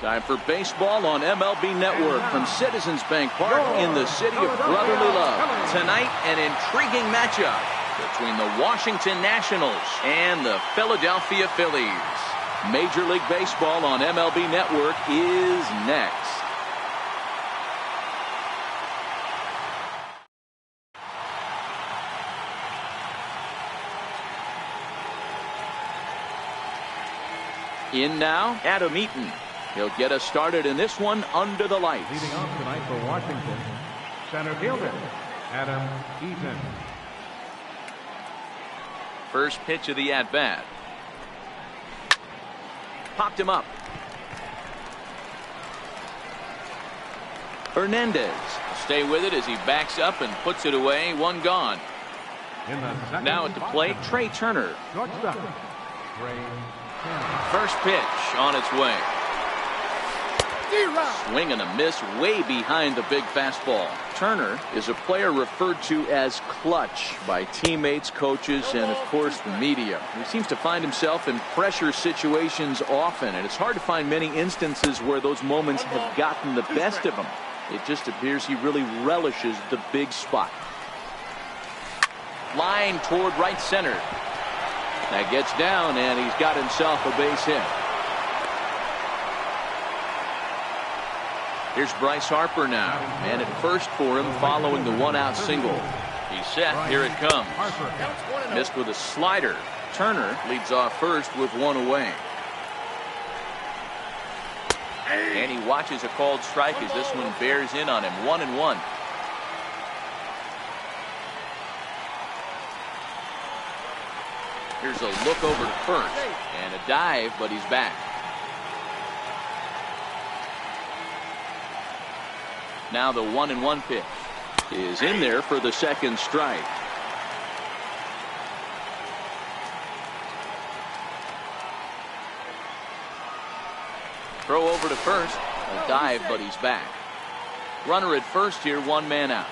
Time for baseball on MLB Network from Citizens Bank Park in the city of brotherly love. Tonight, an intriguing matchup between the Washington Nationals and the Philadelphia Phillies. Major League Baseball on MLB Network is next. In now, Adam Eaton. He'll get us started in this one under the lights. Leading off tonight for Washington, center fielder, Adam Eaton. First pitch of the at-bat. Popped him up. Hernandez will stay with it as he backs up and puts it away. One gone. Now at the plate, Trey Turner. First pitch on its way. Swing and a miss way behind the big fastball. Turner is a player referred to as clutch by teammates, coaches, and of course the media. He seems to find himself in pressure situations often, and it's hard to find many instances where those moments have gotten the best of him. It just appears he really relishes the big spot. Line toward right center. That gets down, and he's got himself a base hit. Here's Bryce Harper now, and at first for him following the one-out single. He's set. Here it comes. Missed with a slider. Turner leads off first with one away. And he watches a called strike as this one bears in on him. 1-1. Here's a look over to first and a dive, but he's back. Now the 1-1 pitch is in there for the second strike. Throw over to first, a dive, but he's back. Runner at first here, one man out.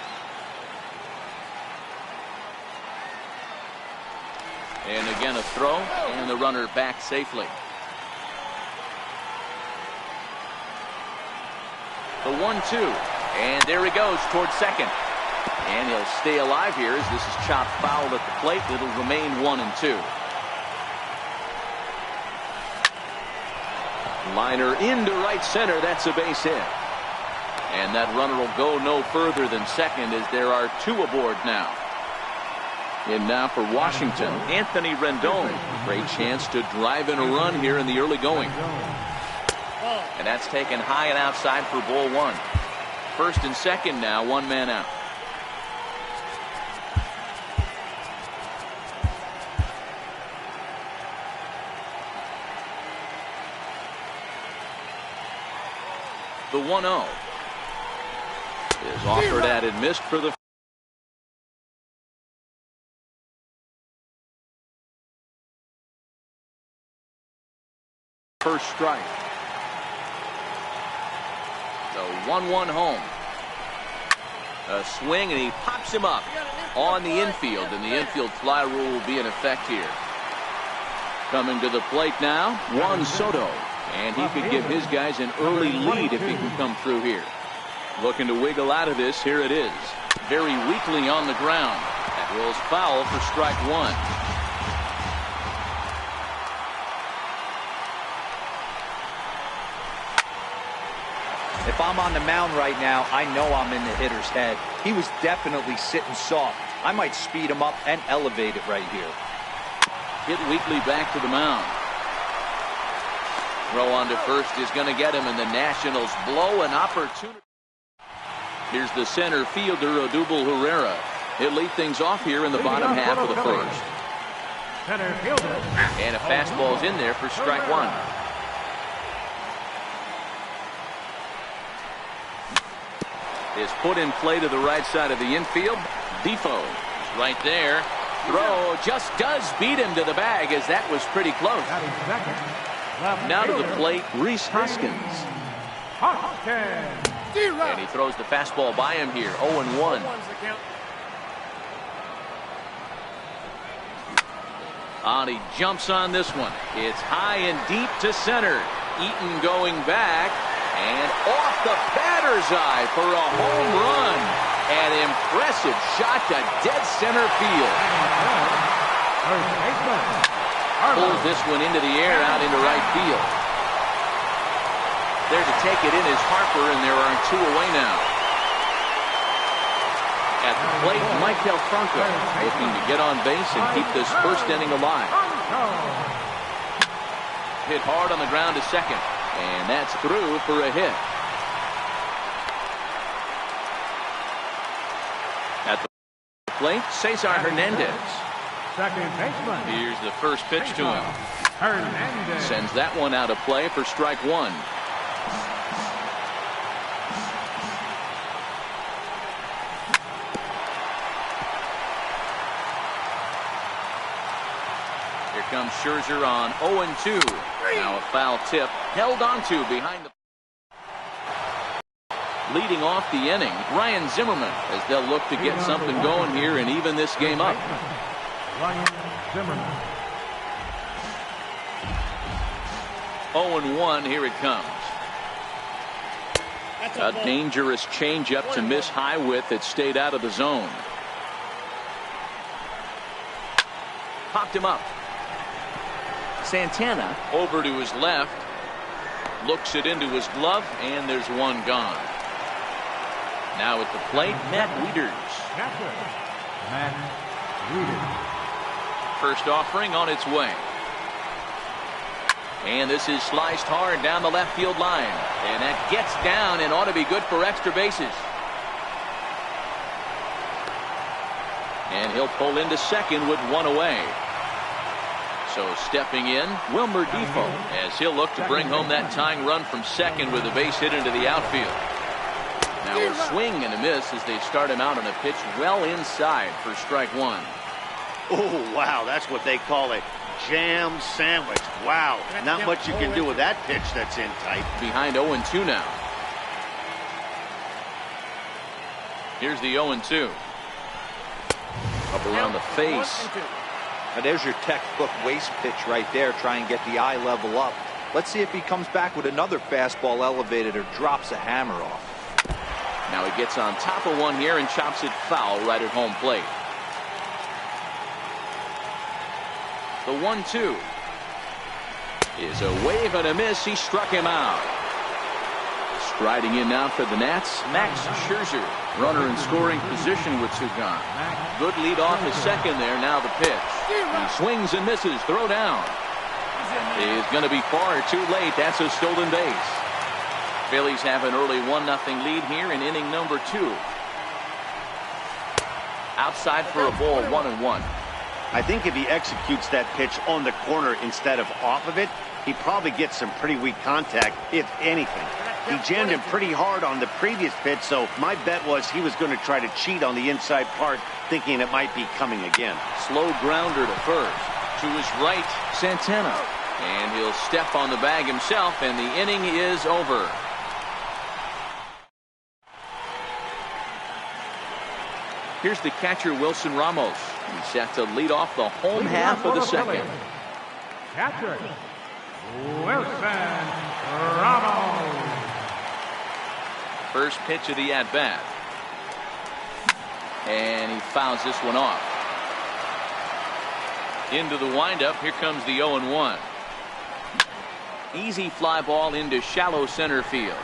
And again a throw, and the runner back safely. The 1-2, and there he goes towards second. And he'll stay alive here as this is chopped foul at the plate. It'll remain 1-2. Liner into right center. That's a base hit. And that runner will go no further than second as there are two aboard now. And now for Washington, Anthony Rendon. Great chance to drive in a run here in the early going. And that's taken high and outside for ball one. First and second now, one man out. The 1-0 is offered at and missed for the first strike. The 1-1 home. A swing, and he pops him up on the infield, and the infield fly rule will be in effect here. Coming to the plate now, Juan Soto, and he could give his guys an early lead if he can come through here. Looking to wiggle out of this. Here it is. Very weakly on the ground. That rolls foul for strike one. If I'm on the mound right now, I know I'm in the hitter's head. He was definitely sitting soft. I might speed him up and elevate it right here. Hit weakly back to the mound. Throw on to first is going to get him, and the Nationals blow an opportunity. Here's the center fielder, Odubel Herrera. He'll lead things off here in the bottom half of the first. And a fastball's in there for strike one. Is put in play to the right side of the infield. Defoe is right there. Throw just does beat him to the bag, as that was pretty close. Now to the plate, Rhys Hoskins. And he throws the fastball by him here. 0-1. And he jumps on this one. It's high and deep to center. Eaton going back. And off the batter's eye for a home run. An impressive shot to dead center field. Pulls this one into the air out into right field. There to take it in is Harper, and there are 2 away now. At the plate, Maikel Franco looking to get on base and keep this first inning alive. Hit hard on the ground to second, and that's through for a hit. At the plate, Cesar Hernandez. Second baseman. Here's the first pitch to him. Hernandez. Sends that one out of play for strike 1. Here comes Scherzer on 0-2. Now a foul tip held onto behind the. Leading off the inning, Ryan Zimmerman, as they'll look to get something going here and even this game up. Ryan Zimmerman. 0-1, here it comes. A dangerous changeup to miss high with. It stayed out of the zone. Popped him up. Santana over to his left. Looks it into his glove, and there's one gone. Now at the plate, Matt Wieters. Catcher, Matt Wieters. First offering on its way. And this is sliced hard down the left field line. And that gets down and ought to be good for extra bases. And he'll pull into second with 1 away. So stepping in, Wilmer Defoe, as he'll look to bring home that tying run from second with a base hit into the outfield. Now a swing and a miss as they start him out on a pitch well inside for strike 1. Oh, wow, that's what they call a jam sandwich. Wow, not much you can do with that pitch that's in tight. Behind 0-2 now. Here's the 0-2. Up around the face. Now there's your textbook waste pitch right there. Try and get the eye level up. Let's see if he comes back with another fastball elevated or drops a hammer off. Now he gets on top of one here and chops it foul right at home plate. The 1-2 is a wave and a miss. He struck him out. Striding in now for the Nats, Max Scherzer. Runner in scoring position with 2 gone. Good lead off his second there. Now the pitch. He swings and misses. Throw down. Is going to be far too late. That's a stolen base. Phillies have an early 1-0 lead here in inning number 2. Outside for a ball, 1-1. I think if he executes that pitch on the corner instead of off of it, he probably gets some pretty weak contact, if anything. He jammed him pretty hard on the previous pitch, so my bet was he was going to try to cheat on the inside part, thinking it might be coming again. Slow grounder to first. To his right, Santana. And he'll step on the bag himself, and the inning is over. Here's the catcher, Wilson Ramos. He's set to lead off the home half of the second. Catcher, Wilson Ramos. First pitch of the at-bat. And he fouls this one off. Into the windup. Here comes the 0-1. Easy fly ball into shallow center field.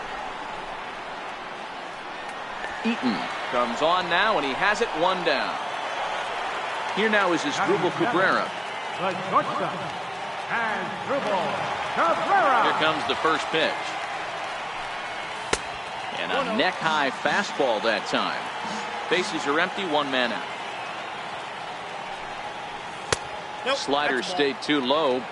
Eaton comes on now, and he has it 1 down. Here now is Asdrubal Cabrera. The shortstop, Asdrubal Cabrera. Here comes the first pitch. And a neck-high fastball that time. Bases are empty, 1 man out. Slider stayed too low.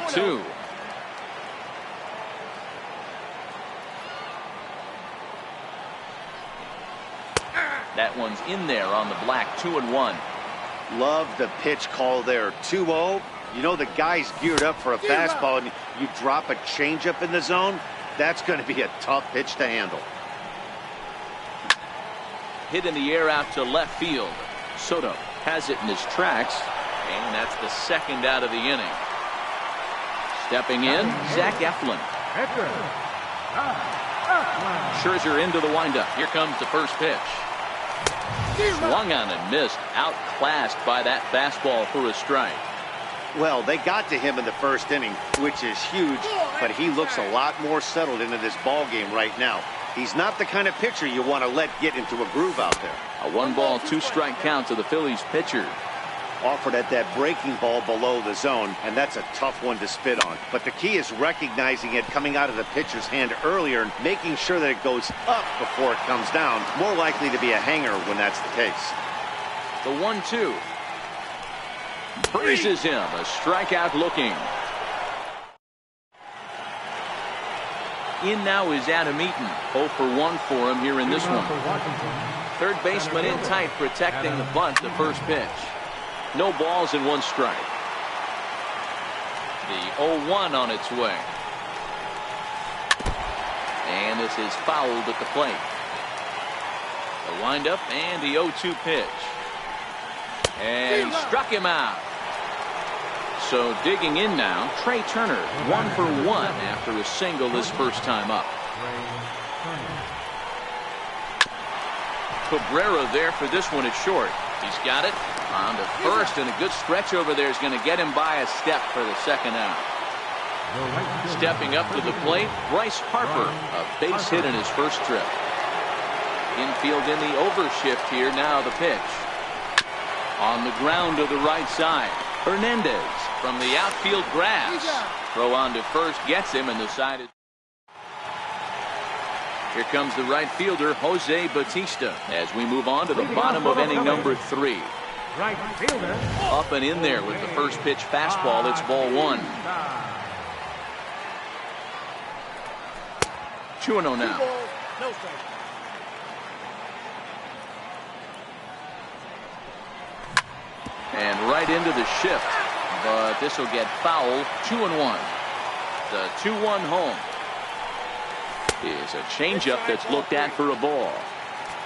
0-2. That one's in there on the black. 2-1. Love the pitch call there. 2-0. You know the guy's geared up for a fastball, and you drop a changeup in the zone. That's going to be a tough pitch to handle. Hit in the air out to left field. Soto has it in his tracks, and that's the second out of the inning. Stepping in, Zach Eflin. Scherzer into the windup. Here comes the first pitch. Swung on and missed. Outclassed by that fastball for a strike. Well, they got to him in the first inning, which is huge, but he looks a lot more settled into this ball game right now. He's not the kind of pitcher you want to let get into a groove out there. A 1-ball, 2-strike count to the Phillies pitcher. Offered at that breaking ball below the zone, and that's a tough one to spit on. But the key is recognizing it coming out of the pitcher's hand earlier and making sure that it goes up before it comes down. More likely to be a hanger when that's the case. The 1-2. Freezes him. A strikeout looking. In now is Adam Eaton. 0 for 1 for him here in this one. Third baseman in tight, protecting the bunt. The first pitch. No balls and 1 strike. The 0-1 on its way. And this is fouled at the plate. The windup and the 0-2 pitch. And he struck him out. So digging in now, Trey Turner, 1 for 1 after a single his first time up. Cabrera there for this one at short. He's got it on to first, and a good stretch over there is going to get him by a step for the second out. Stepping up to the plate, Bryce Harper, a base hit in his first trip. Infield in the overshift here. Now the pitch. On the ground to the right side. Hernandez from the outfield grass. Throw on to first gets him, and the side is. Here comes the right fielder, Jose Bautista, as we move on to the bottom of inning number 3. Right fielder. Up and in there with the first pitch fastball. It's ball 1. 2-0 now. And right into the shift, but this will get foul. 2-1. The 2-1 home is a changeup that's looked at for a ball.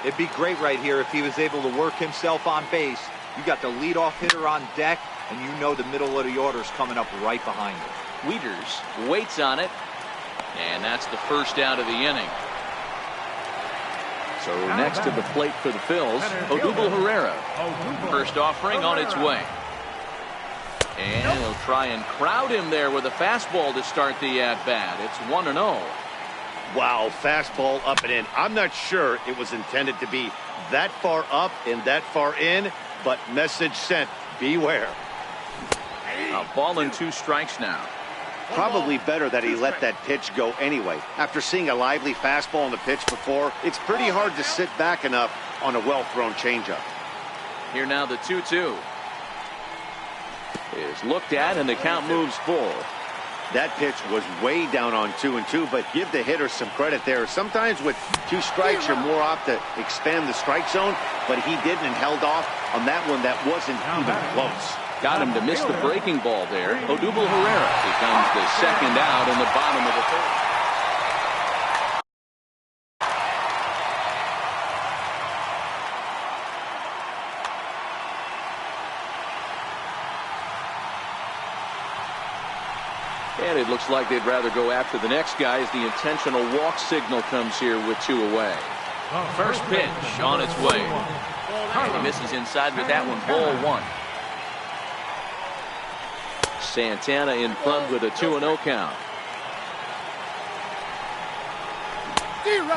It'd be great right here if he was able to work himself on base. You got the leadoff hitter on deck, and you know the middle of the order is coming up right behind him. Wieters waits on it, and that's the first out of the inning. So next to the plate for the Phils, Odubel Herrera. First offering on its way. And he'll try and crowd him there with a fastball to start the at-bat. It's 1-0. Wow, fastball up and in. I'm not sure it was intended to be that far up and that far in, but message sent. Beware. A ball and 2 strikes now. Probably better that he let that pitch go anyway. After seeing a lively fastball on the pitch before, it's pretty hard to sit back enough on a well-thrown changeup. Here now the 2-2 is looked at, and the count moves full. That pitch was way down on 2-2, but give the hitter some credit there. Sometimes with 2 strikes, you're more apt to expand the strike zone, but he didn't and held off on that one that wasn't even close. Got him to miss the breaking ball there. Odubel Herrera becomes the second out in the bottom of the 3rd. And it looks like they'd rather go after the next guy as the intentional walk signal comes here with 2 away. First pitch on its way. And he misses inside with that one. Ball 1. Santana in front with a 2-0 count.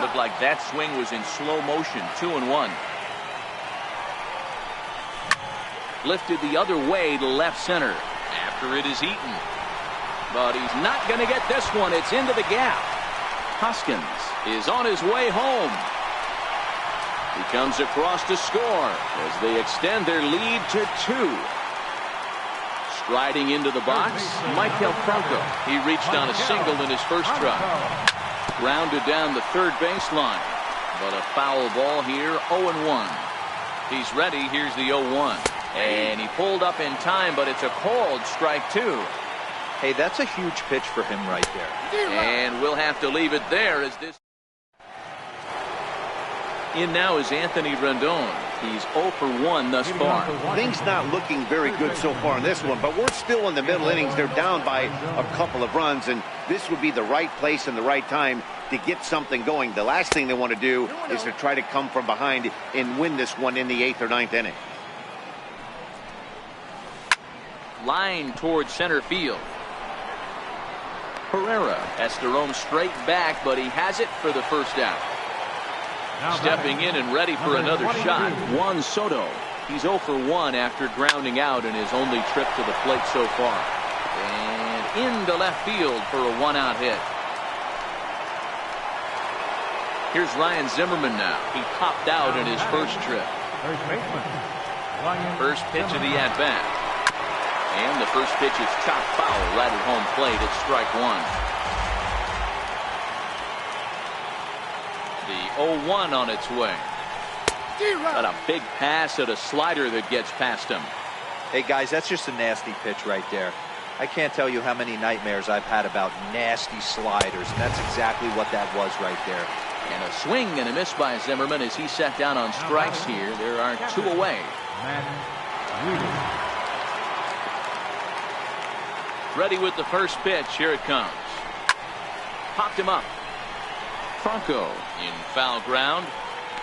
Looked like that swing was in slow motion. 2-1. Lifted the other way to left center after it is eaten. But he's not going to get this one. It's into the gap. Hoskins is on his way home. He comes across to score as they extend their lead to 2. Striding into the box, Michael Franco. He reached on a single in his first try. Grounded down the third baseline. But a foul ball here, 0-1. He's ready. Here's the 0-1. And he pulled up in time, but it's a called strike two. Hey, that's a huge pitch for him right there. And we'll have to leave it there as this. In now is Anthony Rendon. He's 0 for 1 thus far. Things not looking very good so far in this one, but we're still in the middle innings. They're down by a couple of runs, and this would be the right place and the right time to get something going. The last thing they want to do is to try to come from behind and win this one in the 8th or 9th inning. Line towards center field. Herrera has to roam straight back, but he has it for the first out. Stepping in and ready for another shot, Juan Soto. He's 0 for 1 after grounding out in his only trip to the plate so far. And into left field for a 1-out hit. Here's Ryan Zimmerman now. He popped out in his first trip. First pitch of the at-bat. And the first pitch is chopped foul right at home plate. It's strike one. The 0-1 on its way. Got a big pass at a slider that gets past him. Hey, guys, that's just a nasty pitch right there. I can't tell you how many nightmares I've had about nasty sliders, and that's exactly what that was right there. And a swing and a miss by Zimmerman as he sat down on strikes here. There are two away. Ready with the first pitch. Here it comes. Popped him up. Franco in foul ground,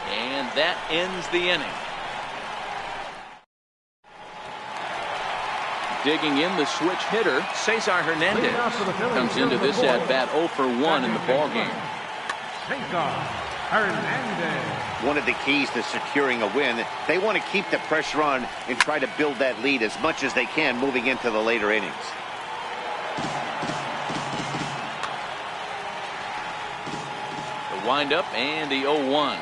and that ends the inning. Digging in the switch hitter, Cesar Hernandez comes into this at bat 0 for 1 in the ball game. One of the keys to securing a win, they want to keep the pressure on and try to build that lead as much as they can moving into the later innings. Wind up and the 0-1.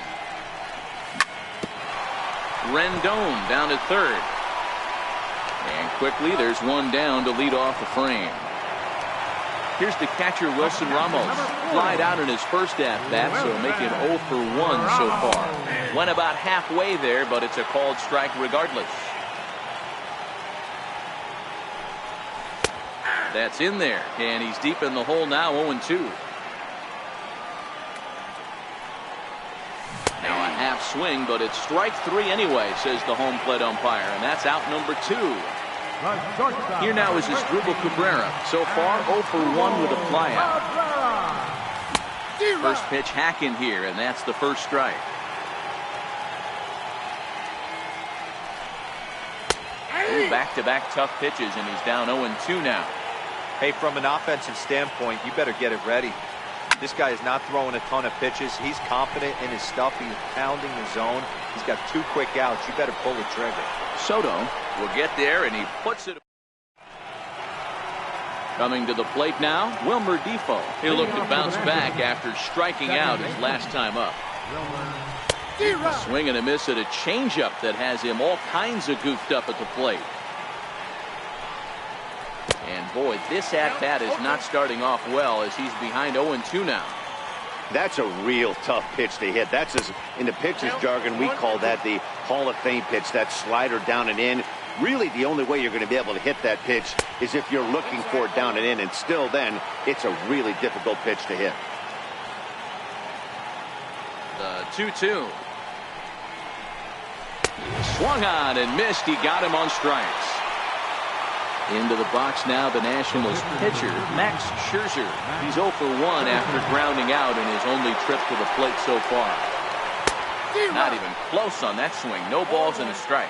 Rendon down to third. And quickly there's one down to lead off the frame. Here's the catcher Wilson Ramos. Flied out in his first at-bat, so making 0 for 1 so far. Went about halfway there, but it's a called strike regardless. That's in there, and he's deep in the hole now, 0-2. Now a half swing, but it's strike three anyway, says the home plate umpire, and that's out number 2. Here now is Asdrubal Cabrera. So far 0 for 1 with a flyout. First pitch hack in here, and that's the first strike. Back-to-back tough pitches, and he's down 0-2 now. Hey, from an offensive standpoint, you better get it ready. This guy is not throwing a ton of pitches. He's confident in his stuff. He's pounding the zone. He's got 2 quick outs. You better pull the trigger. Soto will get there, and he puts it. Coming to the plate now, Wilmer Defoe. He'll look to bounce back after striking out his last time up. A swing and a miss at a changeup that has him all kinds of goofed up at the plate. And boy, this at-bat is not starting off well as he's behind 0-2 now. That's a real tough pitch to hit. That's, in the pitcher's jargon, we call that the Hall of Fame pitch, that slider down and in. Really, the only way you're going to be able to hit that pitch is if you're looking for it down and in, and still then, it's a really difficult pitch to hit. The 2-2. Swung on and missed. He got him on strikes. Into the box now, the Nationals pitcher, Max Scherzer. He's 0 for 1 after grounding out in his only trip to the plate so far. Not even close on that swing. No balls and a strike.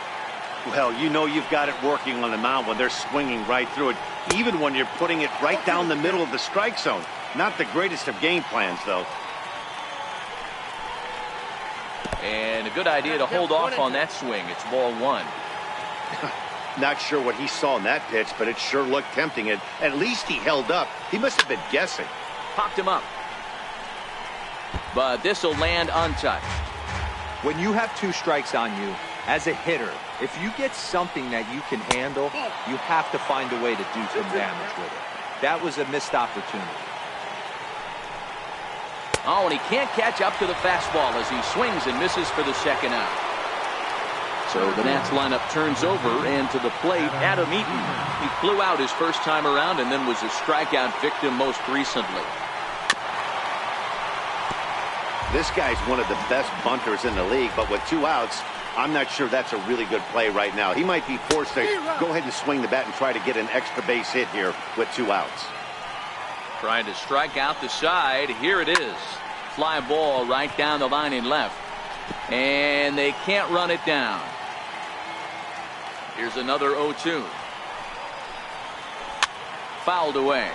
Well, you know you've got it working on the mound when they're swinging right through it, even when you're putting it right down the middle of the strike zone. Not the greatest of game plans, though. And a good idea to hold off on that swing. It's ball 1. Not sure what he saw in that pitch, but it sure looked tempting. At least he held up. He must have been guessing. Popped him up. But this will land untouched. When you have 2 strikes on you, As a hitter, if you get something that you can handle, you have to find a way to do some damage with it. That was a missed opportunity. Oh, and he can't catch up to the fastball as he swings and misses for the second out. So the Nats lineup turns over, and to the plate, Adam Eaton. He flew out his first time around and then was a strikeout victim most recently. This guy's one of the best bunters in the league, but with 2 outs, I'm not sure that's a really good play right now. He might be forced to go ahead and swing the bat and try to get an extra base hit here with 2 outs. Trying to strike out the side. Here it is. Fly ball right down the line in left. And they can't run it down. Here's another 0-2. Fouled away.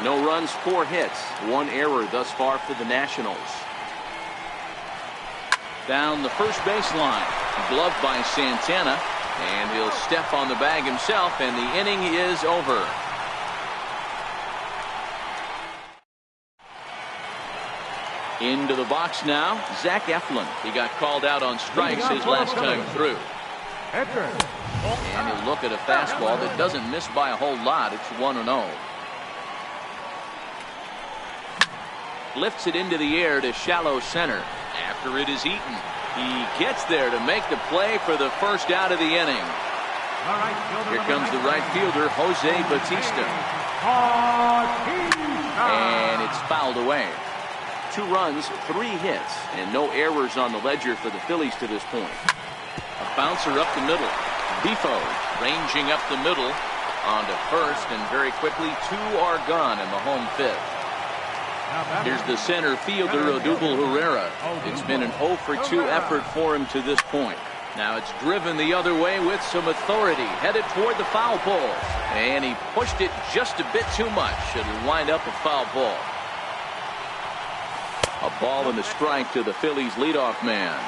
No runs, 4 hits. 1 error thus far for the Nationals. Down the first baseline. Gloved by Santana. And he'll step on the bag himself, and the inning is over. Into the box now, Zach Eflin. He got called out on strikes his last time through. And he'll look at a fastball that doesn't miss by a whole lot. It's 1-0. Lifts it into the air to shallow center. After it is Eaton. He gets there to make the play for the first out of the inning. Here comes the right fielder, Jose Bautista. And it's fouled away. 2 runs, 3 hits, and no errors on the ledger for the Phillies to this point. A bouncer up the middle. Bifo ranging up the middle onto first, and very quickly 2 are gone in the home 5th. Here's the center fielder, Odubel Herrera. It's been an 0-for-2 effort for him to this point. Now it's driven the other way with some authority, headed toward the foul pole. And he pushed it just a bit too much. It'll wind up a foul ball. A ball and a strike to the Phillies leadoff man.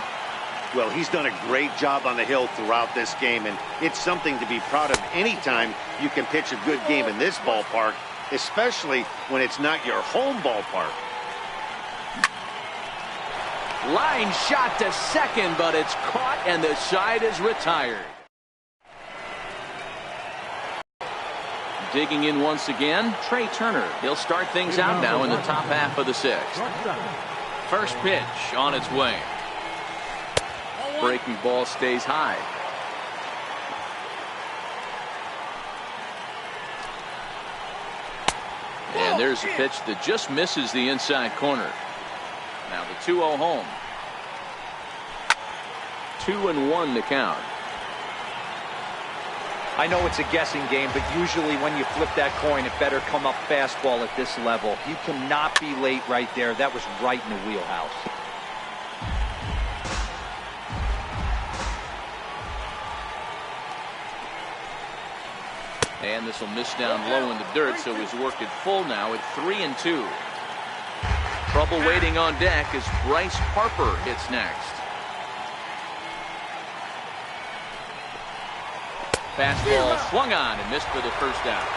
Well, he's done a great job on the hill throughout this game, and it's something to be proud of anytime you can pitch a good game in this ballpark, especially when it's not your home ballpark. Line shot to second, but it's caught and the side is retired. Digging in once again, Trey Turner. He'll start things out now in the top half of the 6th. First pitch on its way. Breaking ball stays high. And there's a pitch that just misses the inside corner. Now the 2-0 home. 2-1 to count. I know it's a guessing game, but usually when you flip that coin, it better come up fastball at this level. You cannot be late right there. That was right in the wheelhouse. And this will miss down low in the dirt, so he's worked it full now at 3-2. Trouble waiting on deck as Bryce Harper hits next. Fastball swung on and missed for the first out.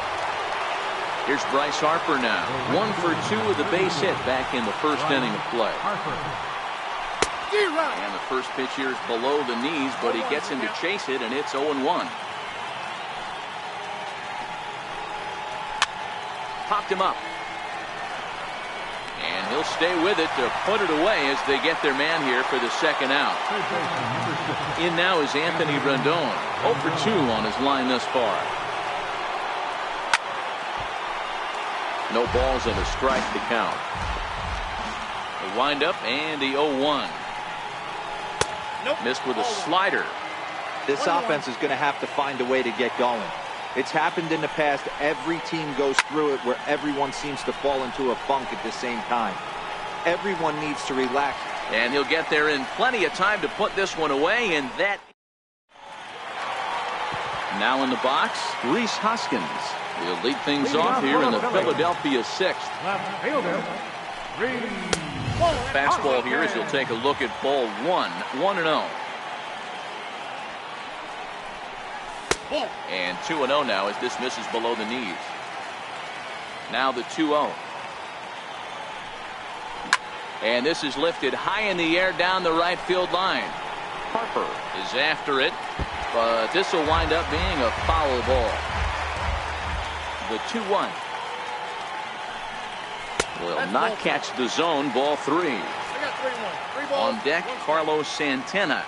Here's Bryce Harper now. 1 for 2 with a base hit back in the first inning of play. And the first pitch here is below the knees, but he gets him to chase it, and it's 0-1. Popped him up. And he'll stay with it to put it away as they get their man here for the second out. In now is Anthony Rendon. 0 for 2 on his line thus far. No balls and a strike to count. The wind up and the 0-1. Missed with a slider. This offense is going to have to find a way to get going. It's happened in the past. Every team goes through it where everyone seems to fall into a funk at the same time. Everyone needs to relax. And he'll get there in plenty of time to put this one away, and that. Now in the box, Rhys Hoskins. He'll lead things off here in the Philadelphia 6th. Fastball here as he'll take a look at ball 1. 1-0. And 2-0 now as this misses below the knees. Now the 2-0. And this is lifted high in the air down the right field line. Harper is after it, but this will wind up being a foul ball. The 2-1. Will not catch the zone. Ball 3. On deck, Carlos Santana.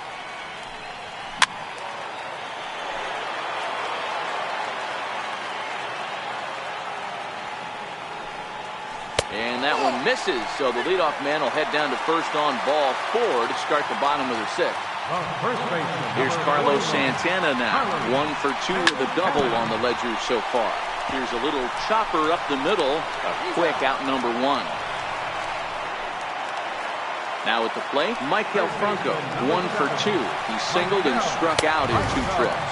And that one misses, so the leadoff man will head down to first on ball 4 to start the bottom of the 6th. Here's Carlos Santana now. 1 for 2 with a double on the ledger so far. Here's a little chopper up the middle. A quick out number 1. Now at the plate, Michael Franco. 1 for 2. He singled and struck out in 2 trips.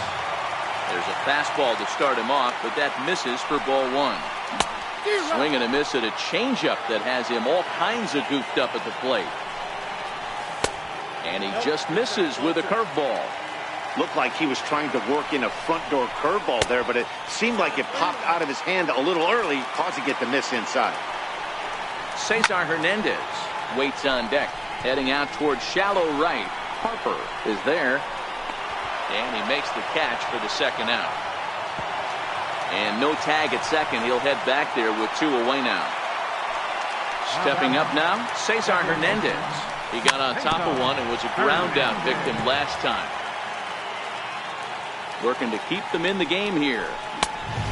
There's a fastball to start him off, but that misses for ball 1. Swing and a miss at a changeup that has him all kinds of goofed up at the plate. And he just misses with a curveball. Looked like he was trying to work in a front door curveball there, but it seemed like it popped out of his hand a little early, causing it to miss inside. Cesar Hernandez waits on deck, heading out towards shallow right. Harper is there, and he makes the catch for the second out. And no tag at second. He'll head back there with 2 away now. Stepping up now, Cesar Hernandez. He got on top of one and was a ground out victim last time. Working to keep them in the game here.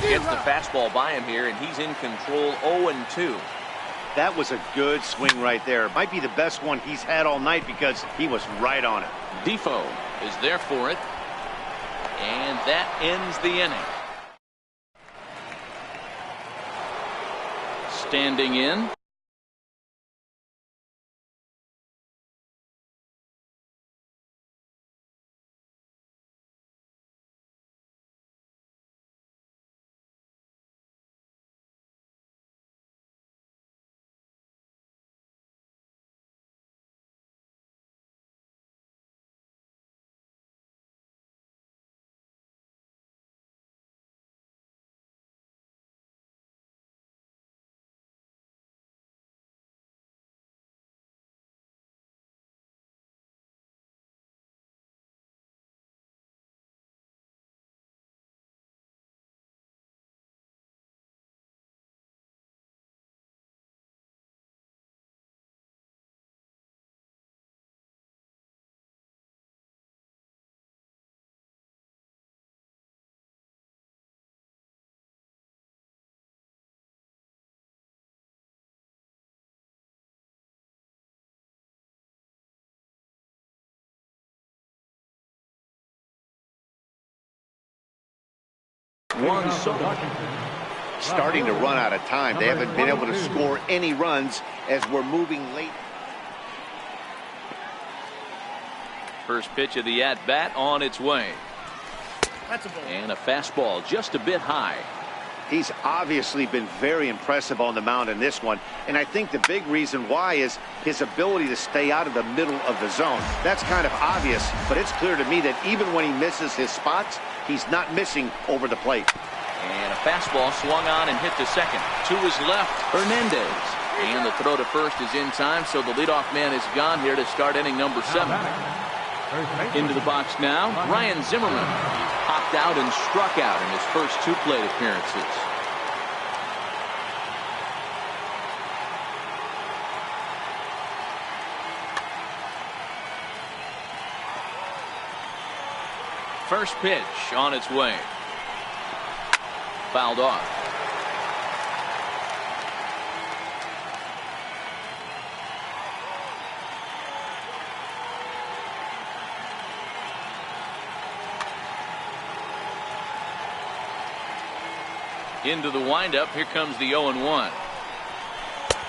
Gets the fastball by him here, and he's in control 0-2. That was a good swing right there. Might be the best one he's had all night because he was right on it. Defoe is there for it. And that ends the inning. Standing in. One solo. Starting to run out of time. They haven't been able to score any runs as we're moving late. First pitch of the at-bat on its way. And a fastball just a bit high. He's obviously been very impressive on the mound in this one, and I think the big reason why is his ability to stay out of the middle of the zone. That's kind of obvious, but it's clear to me that even when he misses his spots, he's not missing over the plate. And a fastball swung on and hit to second. 2 is left. Hernandez. And the throw to first is in time, so the leadoff man is gone here to start inning number 7. Into the box now, Ryan Zimmerman. Popped out and struck out in his first 2 plate appearances. First pitch on its way. Fouled off. Into the windup. Here comes the 0-1.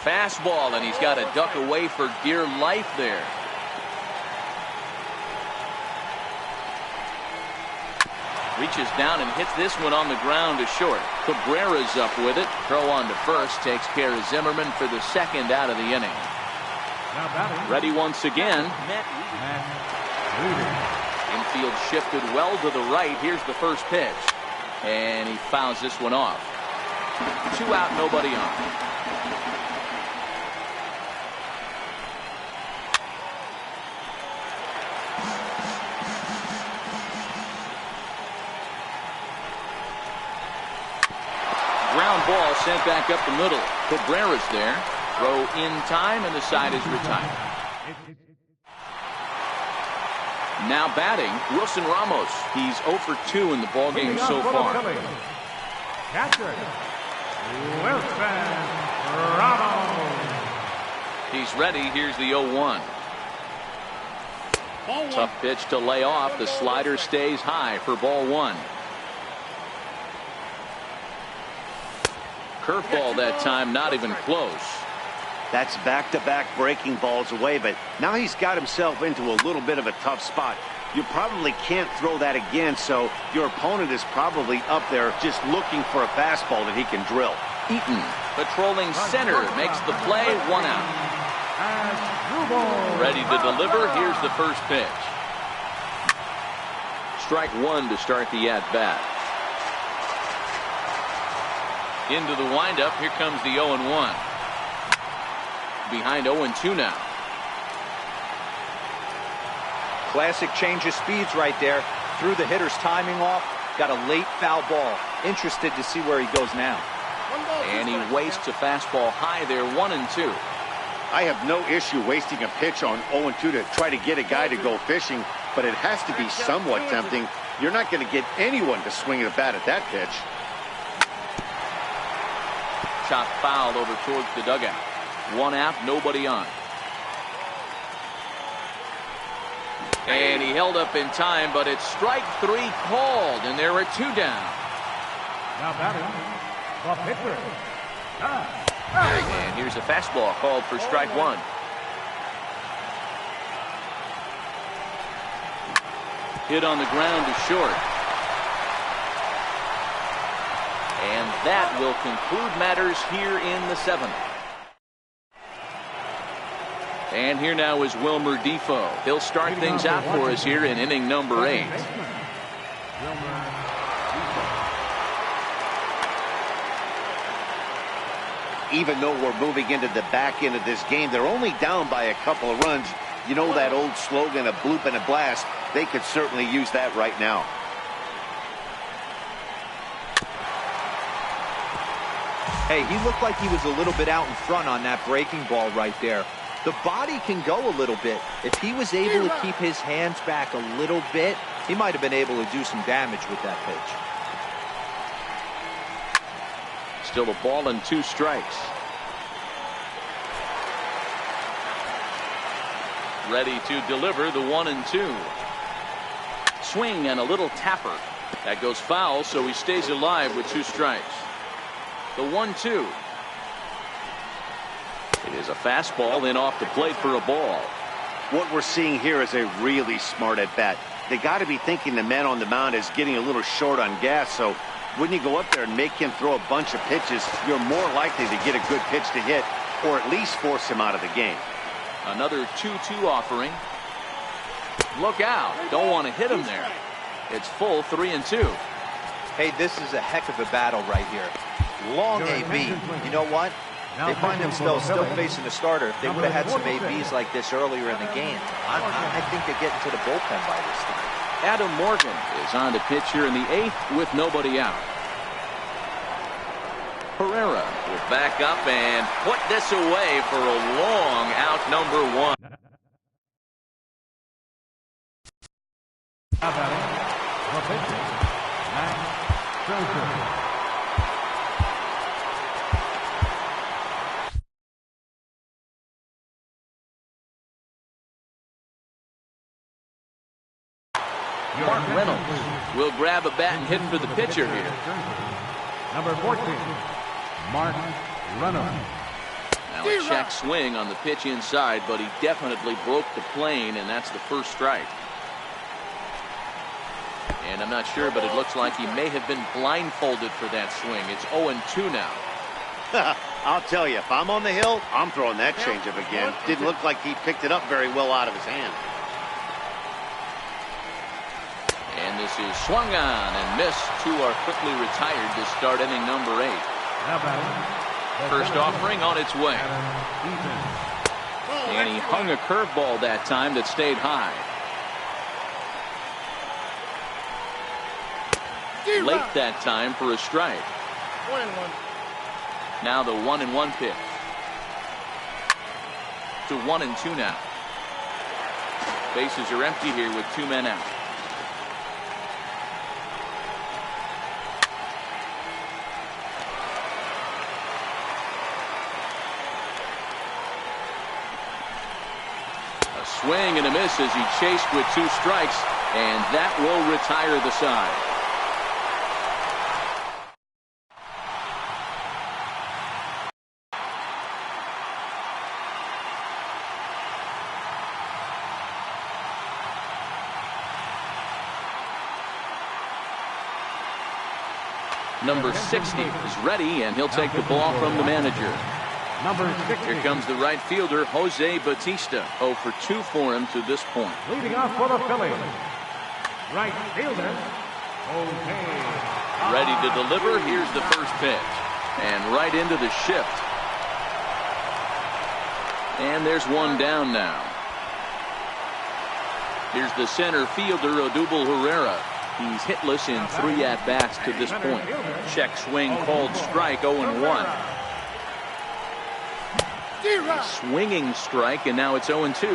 Fastball, and he's got to duck away for dear life there. Reaches down and hits this one on the ground to short. Cabrera's up with it. Throw on to first. Takes care of Zimmerman for the second out of the inning. Ready once again. Infield shifted well to the right. Here's the first pitch. And he fouls this one off. 2 out, nobody on. ball sent back up the middle. Cabrera's there. Throw in time, and the side is retired. Now batting, Wilson Ramos. He's 0 for 2 in the ballgame so far. Catcher, Wilson Ramos. He's ready. Here's the 0-1. Tough pitch to lay off. The slider stays high for ball 1. Curveball that time, not even close. That's back-to-back breaking balls away, but now he's got himself into a little bit of a tough spot. You probably can't throw that again, so your opponent is probably up there just looking for a fastball that he can drill. Eaton, patrolling center, makes the play. 1 out. Ready to deliver. Here's the first pitch. Strike 1 to start the at-bat. Into the windup. Here comes the 0-1. Behind 0-2 now. Classic change of speeds right there. Threw the hitter's timing off. Got a late foul ball. Interested to see where he goes now. And he wastes a fastball high there. 1-2. I have no issue wasting a pitch on 0-2 to try to get a guy to go fishing, but it has to be somewhat tempting. You're not going to get anyone to swing a bat at that pitch. Shot fouled over towards the dugout. 1 out, nobody on. And he held up in time, but it's strike 3 called, and there are 2 down. Now batting, the pitcher. And here's a fastball called for strike 1. Hit on the ground to short. And that will conclude matters here in the 7th. And here now is Wilmer Defoe. He'll start things out for us here in inning number 8. Even though we're moving into the back end of this game, they're only down by a couple of runs. You know that old slogan, a bloop and a blast? They could certainly use that right now. Hey, he looked like he was a little bit out in front on that breaking ball right there. The body can go a little bit. If he was able to keep his hands back a little bit, he might have been able to do some damage with that pitch. Still a ball and 2 strikes. Ready to deliver the 1-2. Swing and a little tapper. That goes foul, so he stays alive with 2 strikes. The 1-2. It is a fastball in off the plate for a ball. What we're seeing here is a really smart at-bat. They got to be thinking the man on the mound is getting a little short on gas, so when you go up there and make him throw a bunch of pitches, you're more likely to get a good pitch to hit or at least force him out of the game. Another 2-2 offering. Look out. Don't want to hit him there. It's full 3-2. Hey, this is a heck of a battle right here. Long AB. You know what? They find themselves still facing the starter. They would have had some ABs like this earlier in the game. I think they're getting to the bullpen by this time. Adam Morgan is on to pitch here in the 8th with nobody out. Herrera will back up and put this away for a long out number 1. Now batting, the pitcher, Max Scherzer. Mark Reynolds will grab a bat and hit for the pitcher here. Number 14, Mark Reynolds. Now a check swing on the pitch inside, but he definitely broke the plane, and that's the first strike. And I'm not sure, but it looks like he may have been blindfolded for that swing. It's 0-2 now. I'll tell you, if I'm on the hill, I'm throwing that changeup again. Didn't look like he picked it up very well out of his hand. And this is swung on and missed. 2 are quickly retired to start inning number 8. Now batting, First offering on its way. And he hung a curveball that time that stayed high. Late that time for a strike. Now the 1-1 pitch. To 1-2 now. Bases are empty here with 2 men out. A swing and a miss as he chased with 2 strikes, and that will retire the side. Number 60 is ready, and he'll take the ball from the manager. Number 60. Here comes the right fielder, Jose Bautista. 0 for 2 for him to this point. Leading off for the Phillies, right fielder, Jose. Ready to deliver. Here's the first pitch. And right into the shift. And there's one down now. Here's the center fielder, Odubel Herrera. He's hitless in 3 at-bats to this point. Check swing, called strike, 0-1. A swinging strike, and now it's 0-2.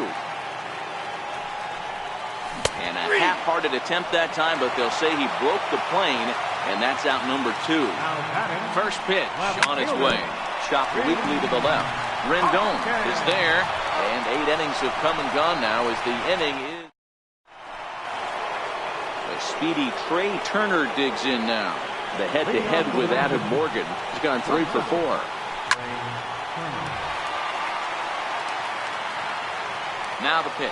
And a half-hearted attempt that time, but they'll say he broke the plane, and that's out number 2. First pitch on its way. Chopped weakly to the left. Rendon is there, and 8 innings have come and gone now as the inning is. A speedy Trey Turner digs in now. The head-to-head with Adam Morgan. He's gone 3 for 4. Now the pitch.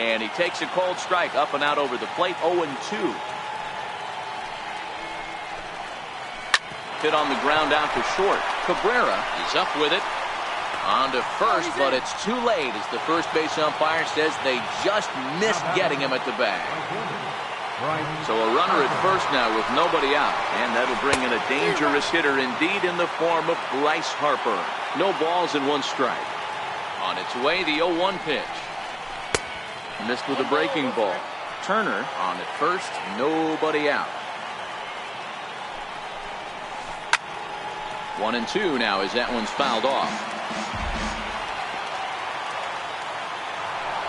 And he takes a cold strike up and out over the plate. 0-2. Hit on the ground out to short. Cabrera is up with it. On to first, but it's too late as the first base umpire says they just missed getting him at the bag. So a runner at first now with nobody out, and that'll bring in a dangerous hitter indeed in the form of Bryce Harper. No balls and 1 strike. On its way, the 0-1 pitch. Missed with a breaking ball. Turner on at first, nobody out. 1-2 now as that one's fouled off.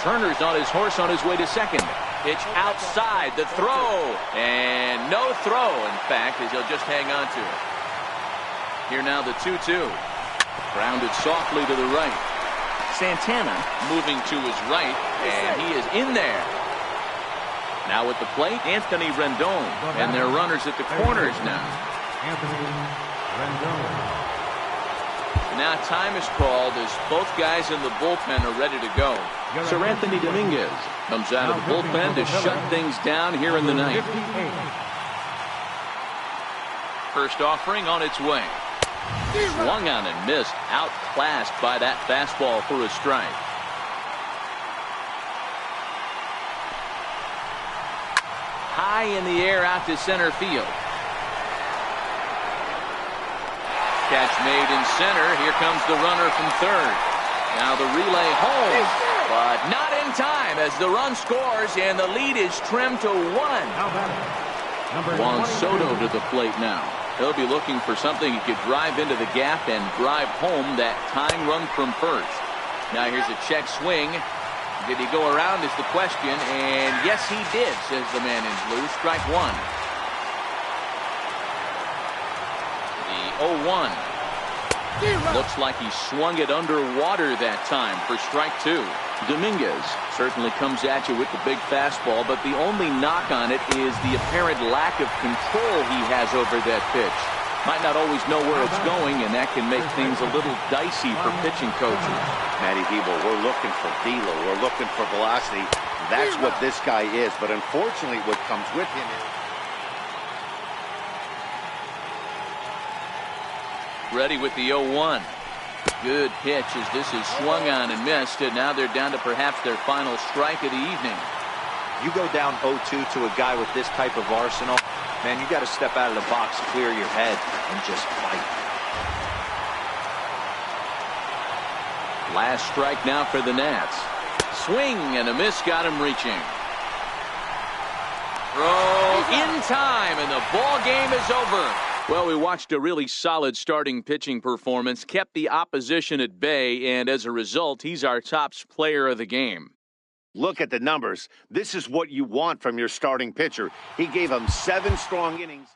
Turner's on his horse on his way to second. Pitch outside, the throw, and no throw, in fact, as he'll just hang on to it. Here now the 2-2. Grounded softly to the right. Santana moving to his right, and he is in there. Now at the plate, Anthony Rendon, and their runners at the corners now. Anthony Rendon. Now time is called as both guys in the bullpen are ready to go. Sir Anthony Dominguez comes out of the bullpen to shut things down here in the ninth. First offering on its way. Swung on and missed, outclassed by that fastball for a strike. High in the air out to center field. Catch made in center. Here comes the runner from third. Now the relay home, but not in time as the run scores and the lead is trimmed to 1. Juan Soto to the plate now. He'll be looking for something he could drive into the gap and drive home that tying run from first. Now here's a check swing. Did he go around is the question, and yes he did, says the man in blue. Strike 1. The 0-1. Looks like he swung it underwater that time for strike 2. Dominguez certainly comes at you with the big fastball, but the only knock on it is the apparent lack of control he has over that pitch. Might not always know where it's going, and that can make things a little dicey for pitching coaches. Matty Debo, we're looking for velo. We're looking for velocity. That's what this guy is, but unfortunately what comes with him is... Ready with the 0-1. Good pitch as this is swung on and missed, and now they're down to perhaps their final strike of the evening. You go down 0-2 to a guy with this type of arsenal, man, you got to step out of the box, clear your head, and just fight. Last strike now for the Nats. Swing and a miss got him reaching. Throw in time, and the ball game is over. Well, we watched a really solid starting pitching performance, kept the opposition at bay, and as a result, he's our top player of the game. Look at the numbers. This is what you want from your starting pitcher. He gave him 7 strong innings.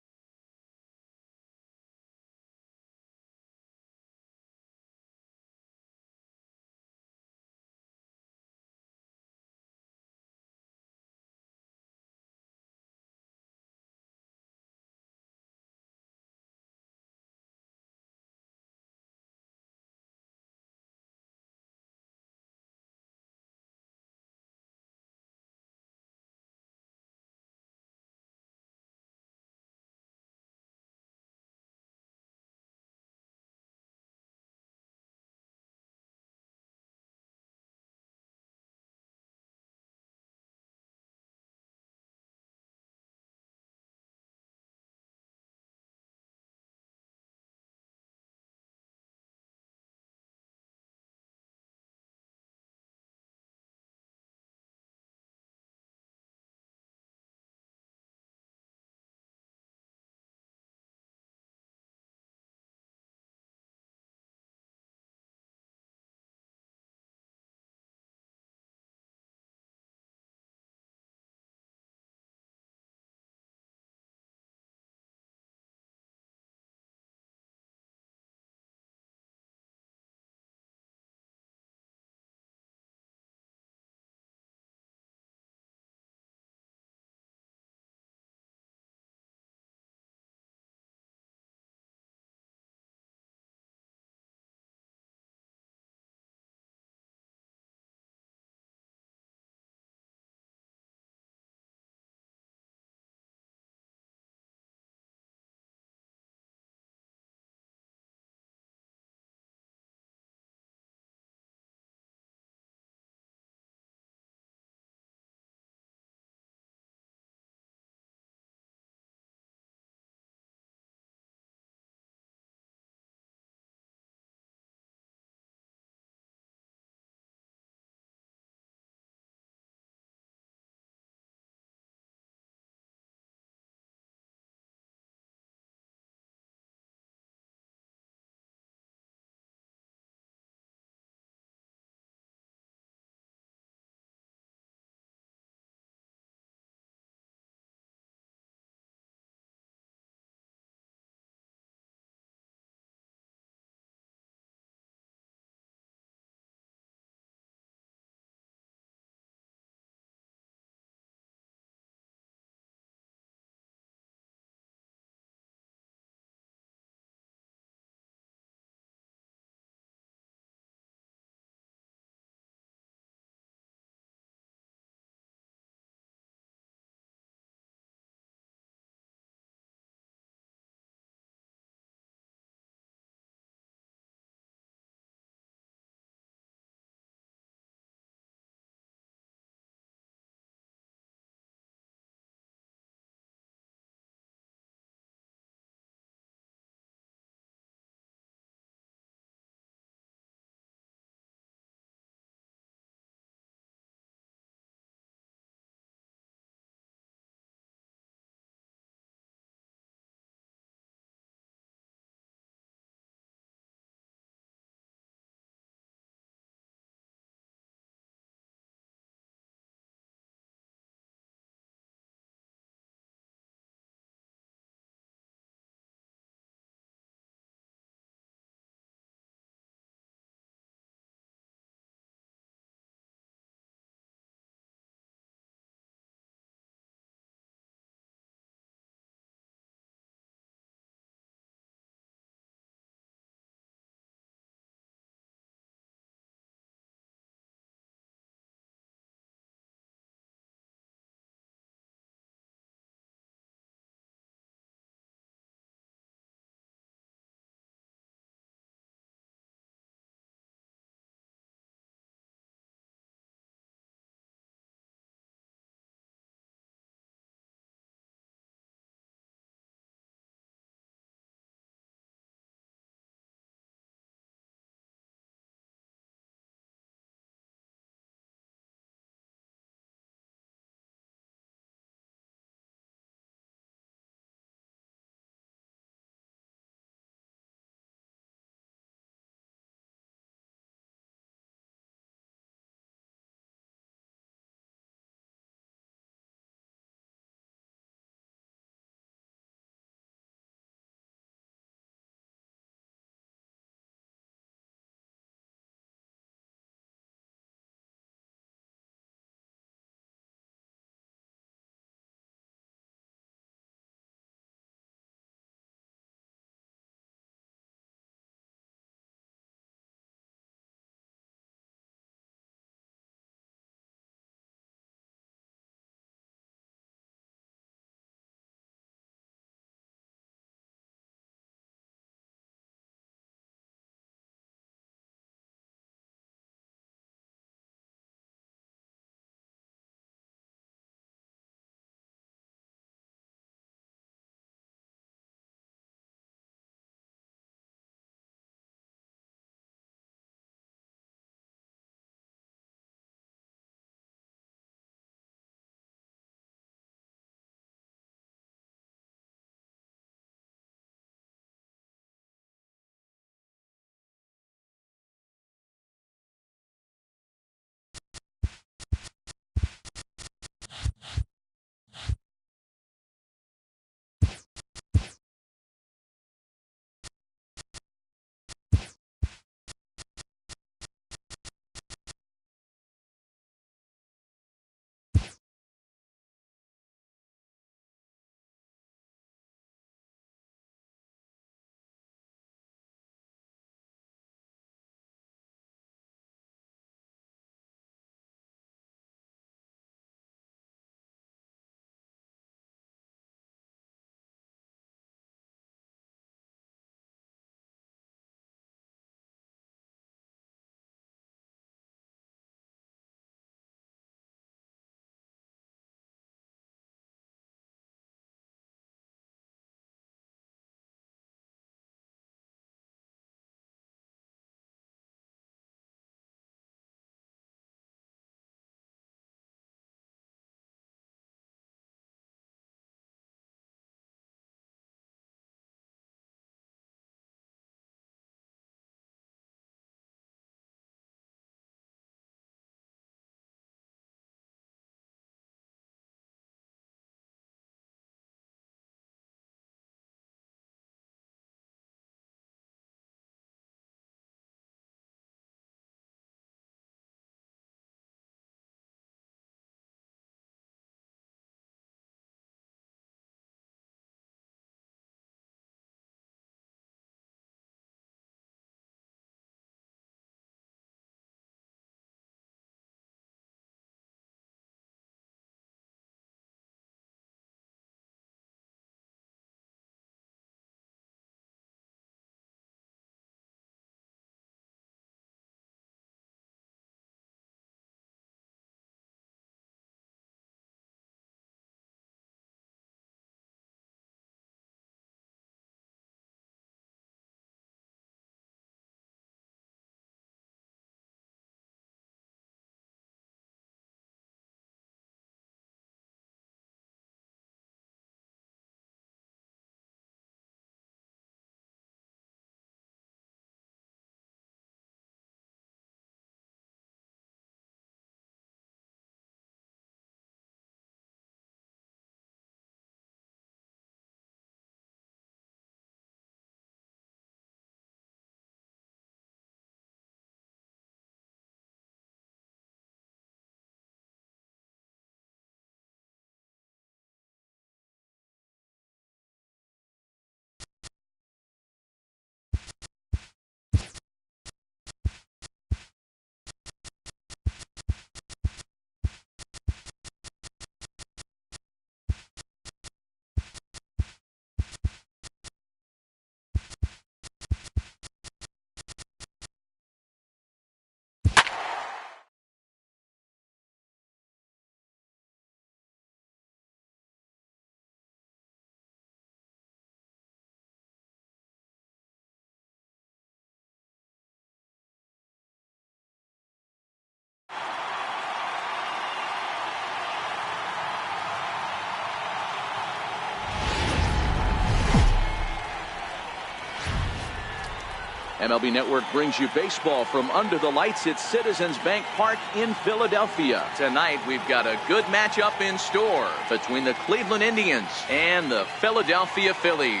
MLB Network brings you baseball from under the lights at Citizens Bank Park in Philadelphia. Tonight, we've got a good matchup in store between the Cleveland Indians and the Philadelphia Phillies.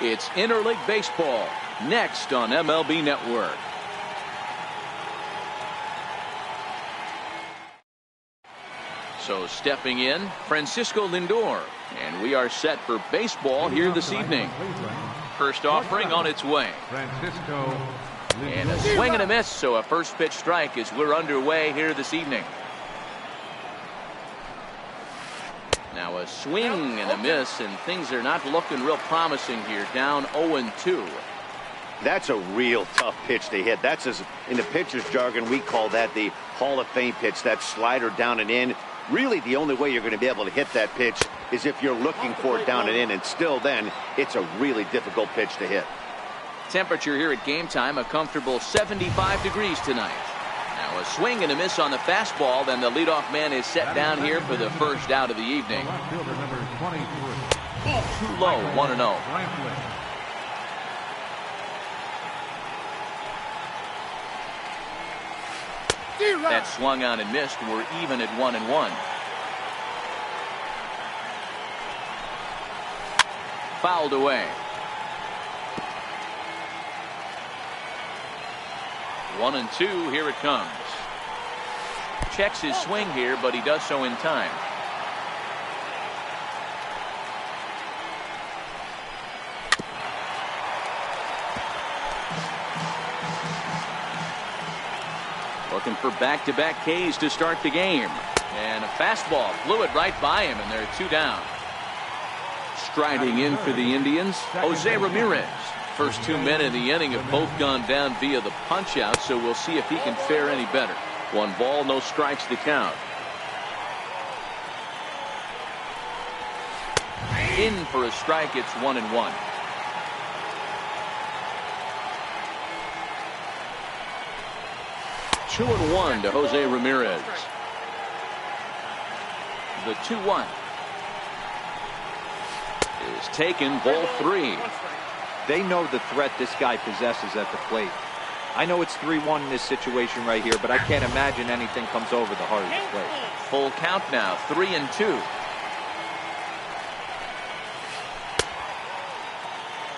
It's interleague baseball next on MLB Network. So stepping in, Francisco Lindor. And we are set for baseball here this evening. First offering on its way. And a swing and a miss, so a first pitch strike as we're underway here this evening. Now a swing and a miss, and things are not looking real promising here. Down 0-2. That's a real tough pitch to hit. That's, as in the pitcher's jargon, we call that the Hall of Fame pitch. That slider down and in. Really, the only way you're going to be able to hit that pitch is if you're looking for it down and in, and still then, it's a really difficult pitch to hit. Temperature here at game time, a comfortable 75 degrees tonight. Now a swing and a miss on the fastball, then the leadoff man is set down here for the first out of the evening. Too low, 1-0. That swung on and missed. We're even at 1-1. Fouled away. 1-2. Here it comes. Checks his swing here, but he does so in time. Looking for back-to-back Ks to start the game. And a fastball flew it right by him, and they're 2 down. Striding in for the Indians, Jose Ramirez. First 2 men in the inning have both gone down via the punch-out, so we'll see if he can fare any better. 1 ball, no strikes to count. In for a strike, it's 1-1. Two and 1 to Jose Ramirez. The 2-1 is taken, ball 3. They know the threat this guy possesses at the plate. I know it's 3-1 in this situation right here, but I can't imagine anything comes over the heart of the plate. Full count now, 3-2.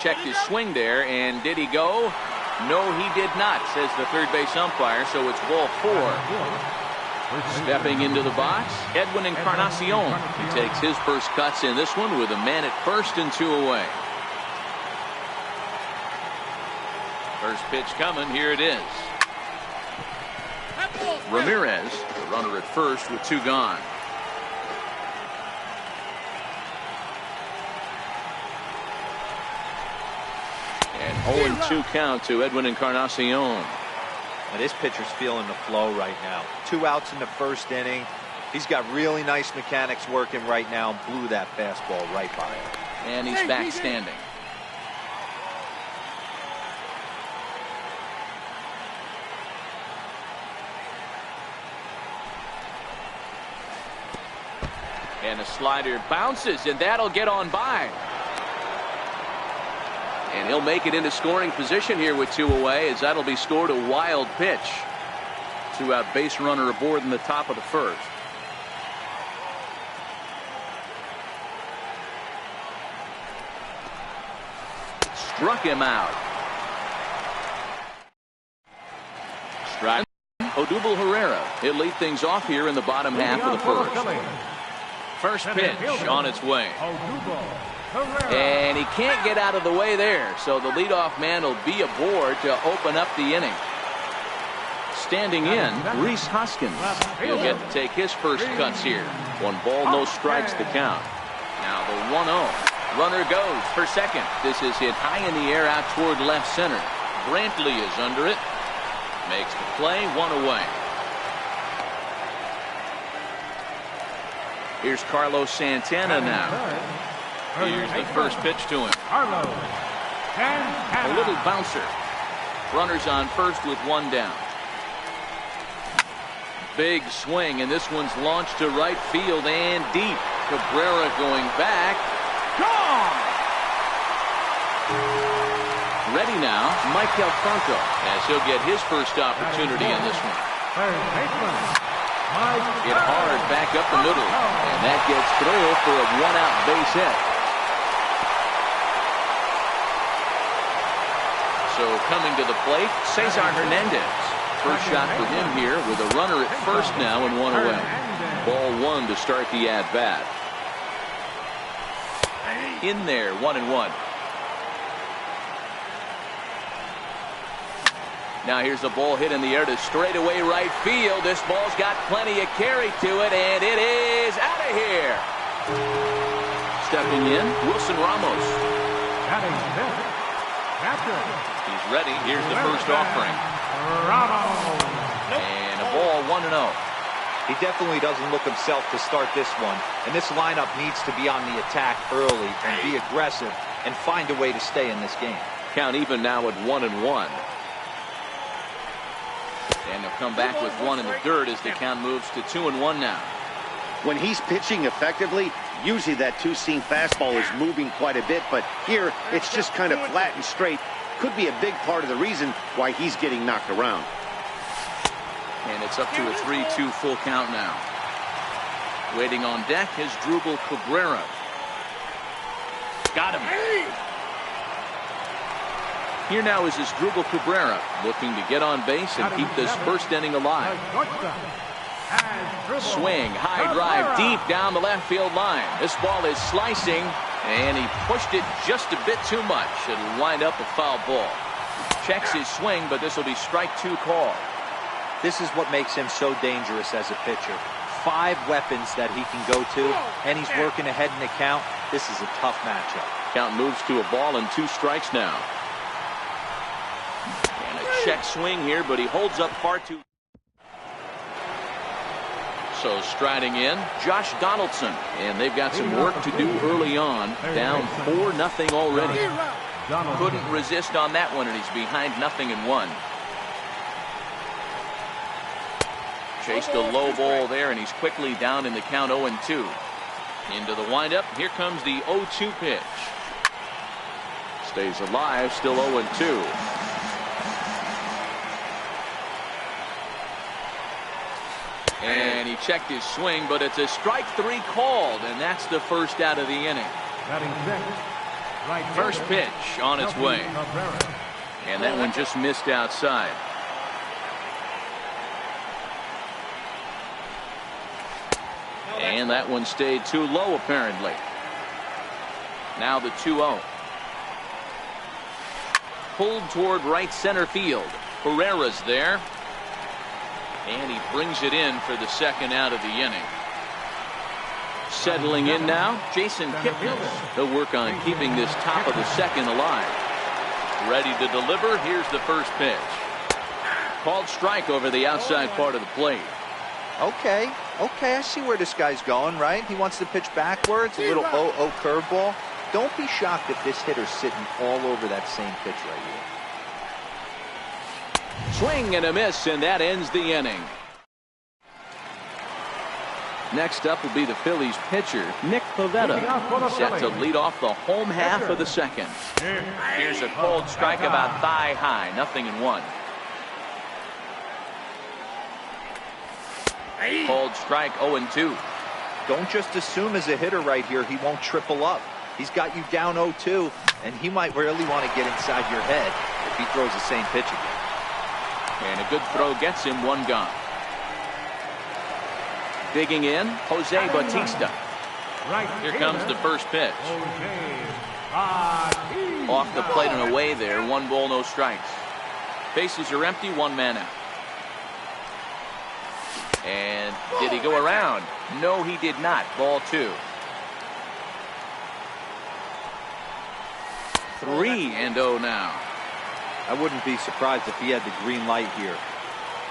Checked his swing there, and did he go? No, he did not, says the third base umpire, so it's ball 4. Stepping into the box, Edwin Encarnacion. He takes his first cuts in this one with a man at first and 2 away. First pitch coming, here it is. Ramirez, the runner at first with 2 gone. And 0-2 count to Edwin Encarnacion. Now this pitcher's feeling the flow right now. 2 outs in the first inning. He's got really nice mechanics working right now. Blew that fastball right by him. And he's back standing. And a slider bounces, and that'll get on by. And he'll make it into scoring position here with 2 away, as that'll be scored a wild pitch. 2-out base runner aboard in the top of the first. Struck him out. Strike. Odubel Herrera. He'll lead things off here in the bottom half of the first. First pitch on its way. And he can't get out of the way there, so the leadoff man will be aboard to open up the inning. Standing in, Rhys Hoskins. He'll get to take his first cuts here. 1 ball, no strikes to count. Now the 1-0. Runner goes for second. This is hit high in the air out toward left center. Brantley is under it. Makes the play, 1 away. Here's Carlos Santana now. Here's the first pitch to him. A little bouncer. Runners on first with 1 down. Big swing, and this one's launched to right field and deep. Cabrera going back. Gone! ready now, Michael Franco, as he'll get his first opportunity in this one. Hit hard back up the middle, and that gets through for a one-out base hit. So coming to the plate, Cesar Hernandez. First shot for him here with a runner at first now and one away. Ball one to start the at-bat. In there, 1-1. Now here's the ball hit in the air to straightaway right field. This ball's got plenty of carry to it, and it is out of here. Stepping in, Wilson Ramos. He's ready. Here's the first offering. And a ball 1-0. He definitely doesn't look himself to start this one, and this lineup needs to be on the attack early and be aggressive and find a way to stay in this game. Count even now at 1-1. And they'll come back with one in the dirt as the count moves to 2-1 now. When he's pitching effectively, usually that two-seam fastball is moving quite a bit, but here it's just kind of flat and straight. Could be a big part of the reason why he's getting knocked around. And it's up to a 3-2 full count now. Waiting on deck is Drupal Cabrera. Got him. Here now is Drupal Cabrera looking to get on base and keep this first inning alive. Swing, high drive deep down the left field line. This ball is slicing, and he pushed it just a bit too much. It'll wind up a foul ball. Checks his swing, but this will be strike two call. This is what makes him so dangerous as a pitcher. 5 weapons that he can go to, and he's working ahead in the count. This is a tough matchup. Count moves to a ball and 2 strikes now. And a check swing here, but he holds up far too. So striding in, Josh Donaldson, and they've got some work to do early on. Down 4-0 already. Couldn't resist on that one, and he's behind 0-1. Chased a low ball there, and he's quickly down in the count 0-2. Into the windup, here comes the 0-2 pitch. Stays alive, still 0-2. And he checked his swing, but it's a strike 3 called, and that's the first out of the inning. First pitch on its way. And that one just missed outside. And that one stayed too low, apparently. Now the 2-0. Pulled toward right center field. Pereira's there. And he brings it in for the second out of the inning. Settling in now, Jason Kipnis. He'll work on keeping this top of the second alive. Ready to deliver. Here's the first pitch. Called strike over the outside part of the plate. Okay, I see where this guy's going, right? He wants to pitch backwards, a little 0-0 curveball. Don't be shocked if this hitter's sitting all over that same pitch right here. Swing and a miss, and that ends the inning. Next up will be the Phillies pitcher, Nick Pivetta, set to lead off the home half of the second. Here's a cold strike about thigh high, 0-1. Cold strike 0-2. Don't just assume as a hitter right here he won't triple up. He's got you down 0-2, and he might really want to get inside your head if he throws the same pitch again. And a good throw gets him one gone. Digging in, Jose Bautista. Here comes the first pitch. Off the plate and away there, 1 ball, no strikes. Bases are empty, 1 man out. And did he go around? No, he did not. Ball 2. 3-0 now. I wouldn't be surprised if he had the green light here.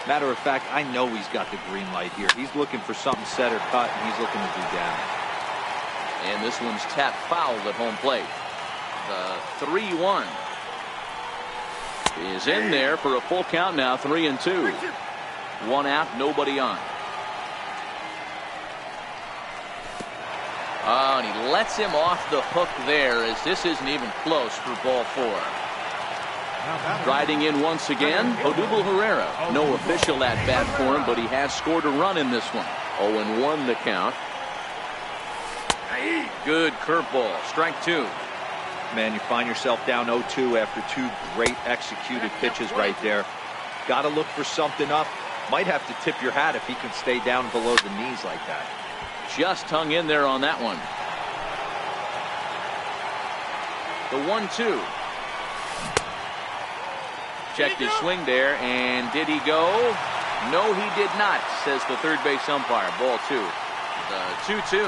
Matter of fact, I know he's got the green light here. He's looking for something set or cut, and he's looking to do damage. And this one's tapped foul at home plate. The 3-1 is in there for a full count now, 3-2. 1 out, nobody on. Oh, and he lets him off the hook there, as this isn't even close for ball 4. Riding in once again, Odubel Herrera. No official at bat for him, but he has scored a run in this one. 0-1 the count. Good curveball. Strike two. Man, you find yourself down 0-2 after two great executed pitches right there. Got to look for something up. Might have to tip your hat if he can stay down below the knees like that. Just hung in there on that one. The 1-2. Checked his swing there, and did he go? No, he did not, says the third base umpire. Ball two. The 2-2.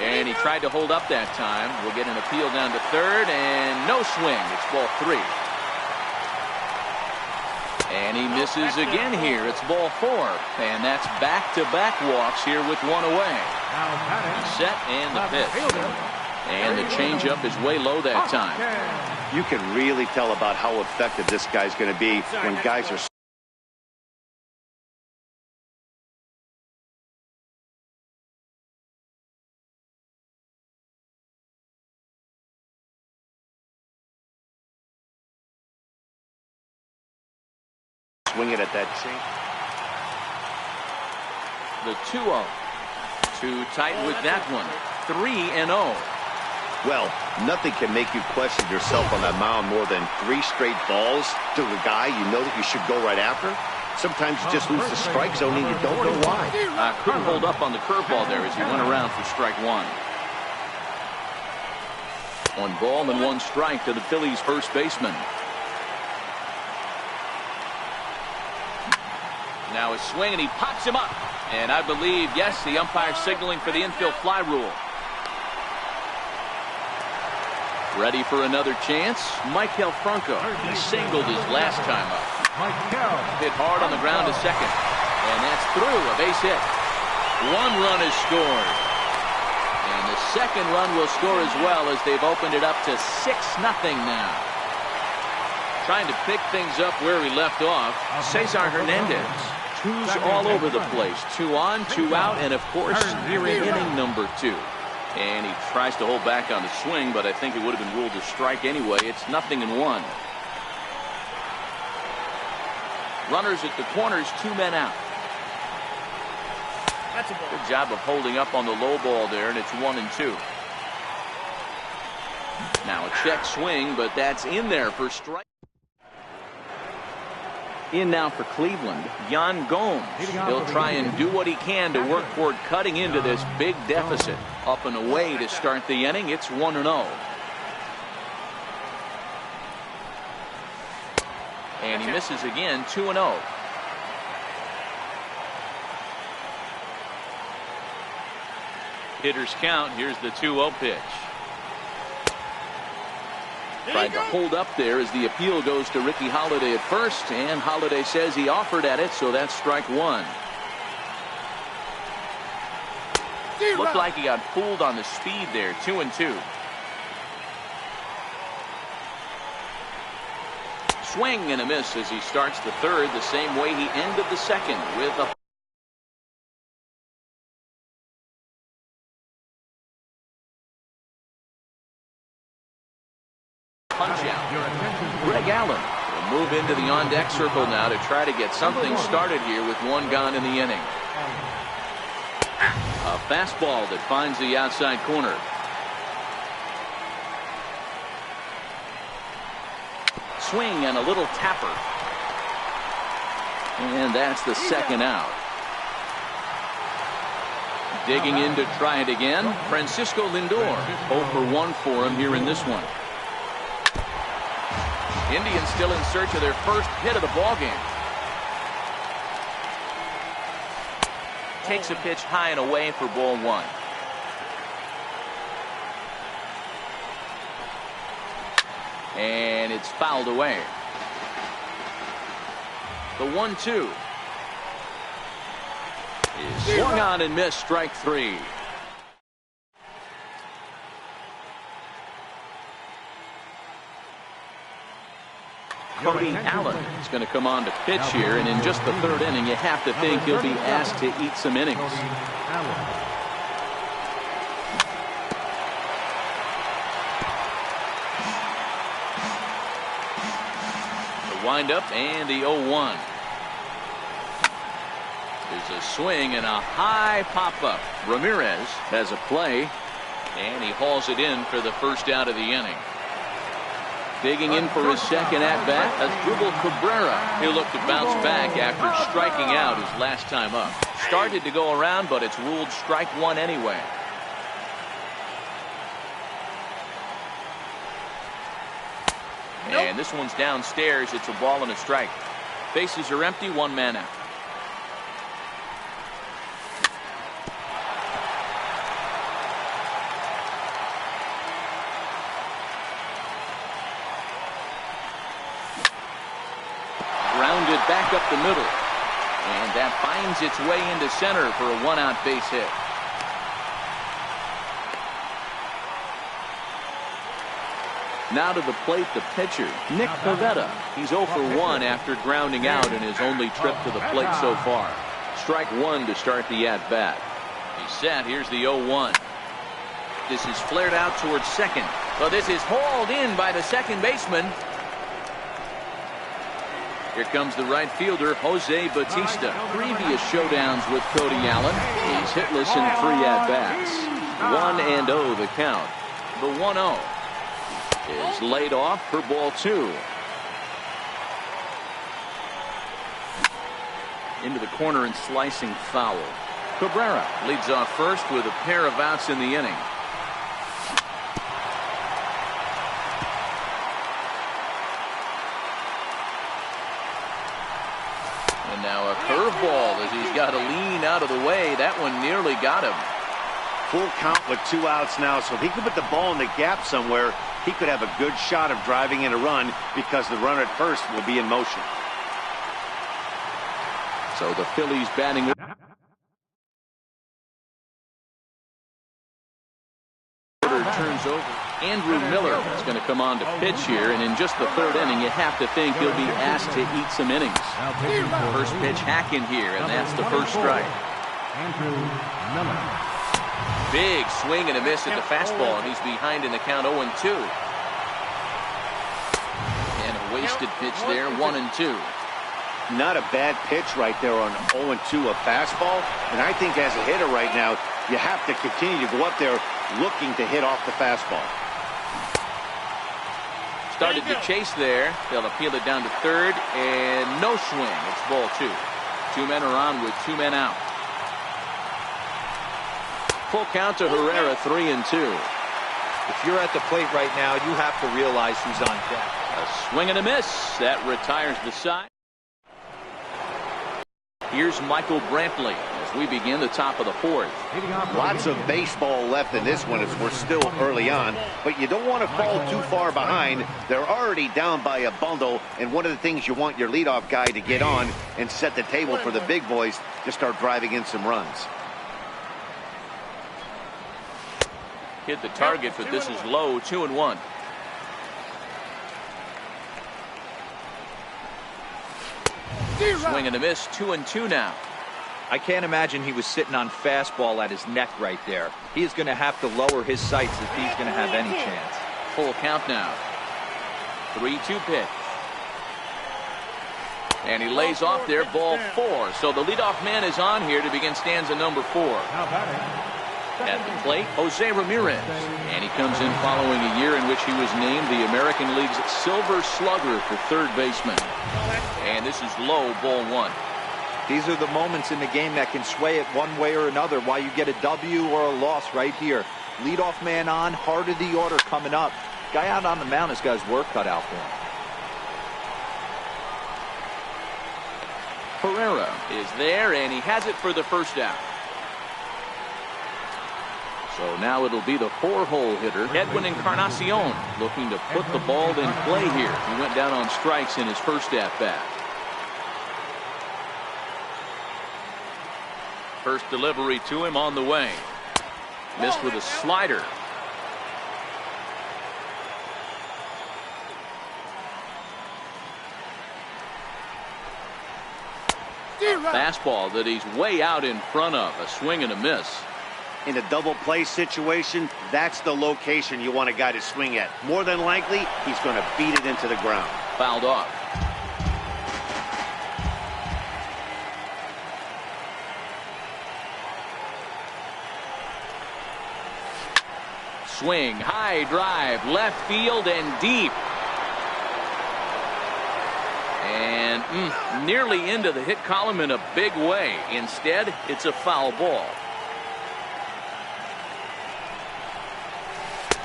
And he tried to hold up that time. We'll get an appeal down to third, and no swing. It's ball three. And he misses again here. It's ball four. And that's back-to-back walks here with one away. Set and the pitch. And the changeup is way low that time. You can really tell about how effective this guy's going to be when guys are swing it at that sink. The 2-0. Too tight with that one. 3-0. Well, nothing can make you question yourself on that mound more than 3 straight balls to a guy you know that you should go right after. Sometimes you just lose the strike zone and you don't know why. Couldn't hold up on the curveball there as he went around for strike one. 1 ball and 1 strike to the Phillies' first baseman. Now a swing, and he pops him up. And I believe, yes, the umpire signaling for the infield fly rule. Ready for another chance. Michael Franco. He singled his last time up. Hit hard on the ground to second. And that's through. A base hit. 1 run is scored. And the second run will score as well as they've opened it up to 6-0 now. Trying to pick things up where he left off. Cesar Hernandez. 2s all over the place. 2 on, 2 out, and of course, here in inning number 2. And he tries to hold back on the swing, but I think it would have been ruled a strike anyway. It's 0-1. Runners at the corners, 2 men out. Good job of holding up on the low ball there, and it's 1-2. Now a check swing, but that's in there for strike. In now for Cleveland, Yan Gomes. He'll try and do what he can to work toward cutting into this big deficit. Up and away to start the inning. It's 1-0. And he misses again. 2-0. Hitters count. Here's the 2-0 pitch. Tried to hold up there as the appeal goes to Ricky Holiday at first, and Holiday says he offered at it, so that's strike 1. Looked like he got fooled on the speed there. 2-2. Swing and a miss as he starts the third the same way he ended the second with a punch out. Greg Allen will move into the on-deck circle now to try to get something started here with 1 gone in the inning. A fastball that finds the outside corner. Swing and a little tapper. And that's the second out. Digging in to try it again, Francisco Lindor. 0 for 1 for him here in this one. Indians still in search of their first hit of the ballgame. Takes a pitch high and away for ball 1. And it's fouled away. The 1-2 is swung on and missed. Strike 3. Cody Allen is going to come on to pitch here, and in just the 3rd inning, you have to think he'll be asked to eat some innings. windup and the 0-1. There's a swing and a high pop-up. Ramirez has a play, and he hauls it in for the first out of the inning. Digging in for his second at-bat, Asdrubal Cabrera. He'll look to bounce back after striking out his last time up. Started to go around, but it's ruled strike one anyway. And this one's downstairs. It's a ball and a strike. Bases are empty, one man out. Grounded back up the middle. And that finds its way into center for a one-out base hit. Now to the plate, the pitcher, Nick Pivetta. He's 0 for 1 after grounding out in his only trip to the plate so far. Strike one to start the at-bat. He's set. Here's the 0-1. This is flared out towards second. But this is hauled in by the second baseman. Here comes the right fielder, Jose Bautista. Previous showdowns with Cody Allen. He's hitless in 3 at-bats. 1-0 the count. The 1-0 is laid off for ball 2. Into the corner and slicing foul. Cabrera leads off first with a pair of outs in the inning. And now a curveball as he's got to lean out of the way. That one nearly got him. Full count with 2 outs now, so if he could put the ball in the gap somewhere, he could have a good shot of driving in a run because the runner at first will be in motion. So the Phillies batting. Order turns over. Andrew Miller is going to come on to pitch here, and in just the 3rd inning, you have to think he'll be asked to eat some innings. First pitch hack in here, and that's the first strike. Andrew Miller. Big swing and a miss at the fastball, and he's behind in the count 0-2. And a wasted pitch there, 1-2. Not a bad pitch right there on 0-2, a fastball. And I think as a hitter right now, you have to continue to go up there looking to hit off the fastball. Started to chase there. They'll appeal it down to third, and no swing. It's ball 2. 2 men are on with 2 men out. Full count to Herrera, 3-2. If you're at the plate right now, you have to realize who's on deck. A swing and a miss. That retires the side. Here's Michael Brantley as we begin the top of the 4th. Lots of baseball left in this one as we're still early on, but you don't want to fall too far behind. They're already down by a bundle, and one of the things you want your leadoff guy to get on and set the table for the big boys to start driving in some runs. Hit the target, but this is low, 2-1. Swing and a miss, 2-2 now. I can't imagine he was sitting on fastball at his neck right there. He is going to have to lower his sights if he's going to have any chance. Full count now. 3-2 pitch. And he lays off there, ball 4. So the leadoff man is on here to begin stanza number 4. At the plate, Jose Ramirez. And he comes in following a year in which he was named the American League's Silver Slugger for third baseman. And this is low, ball 1. These are the moments in the game that can sway it one way or another, why you get a W or a loss right here. Leadoff man on, heart of the order coming up. Guy out on the mound has got his work cut out for him. Herrera is there, and he has it for the first out. So now it'll be the 4-hole hitter, Edwin Encarnacion, looking to put the ball in play here. He went down on strikes in his first at-bat. First delivery to him on the way. Missed with a slider. Fastball that he's way out in front of. A swing and a miss. In a double play situation, that's the location you want a guy to swing at. More than likely, he's going to beat it into the ground. Fouled off. Swing, high drive, left field and deep. And nearly into the hit column in a big way. Instead, it's a foul ball.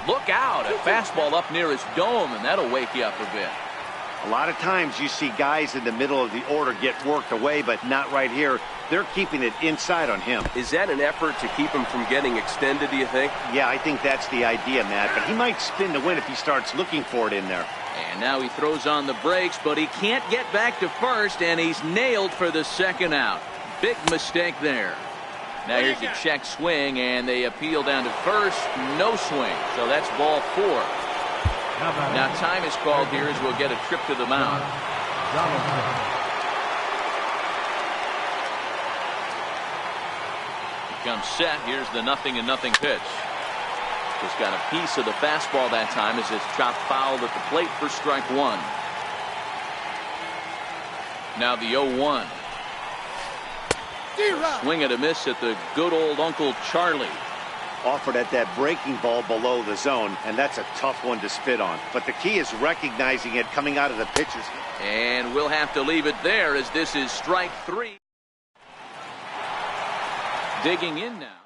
Look out, a fastball up near his dome, and that'll wake you up a bit. A lot of times you see guys in the middle of the order get worked away, but not right here. They're keeping it inside on him. Is that an effort to keep him from getting extended, do you think? Yeah, I think that's the idea, Matt. But he might spin to win if he starts looking for it in there. And now he throws on the brakes, but he can't get back to first, and he's nailed for the second out. Big mistake there. Now here's a check swing, and they appeal down to first. No swing, so that's ball 4. Now time is called here as we'll get a trip to the mound. Comes set. Here's the 0-0 pitch. Just got a piece of the fastball that time as it's chopped foul at the plate for strike 1. Now the 0-1. Swing and a miss at the good old Uncle Charlie. Offered at that breaking ball below the zone, and that's a tough one to spit on. But the key is recognizing it coming out of the pitcher's. And we'll have to leave it there as this is strike 3. Digging in now.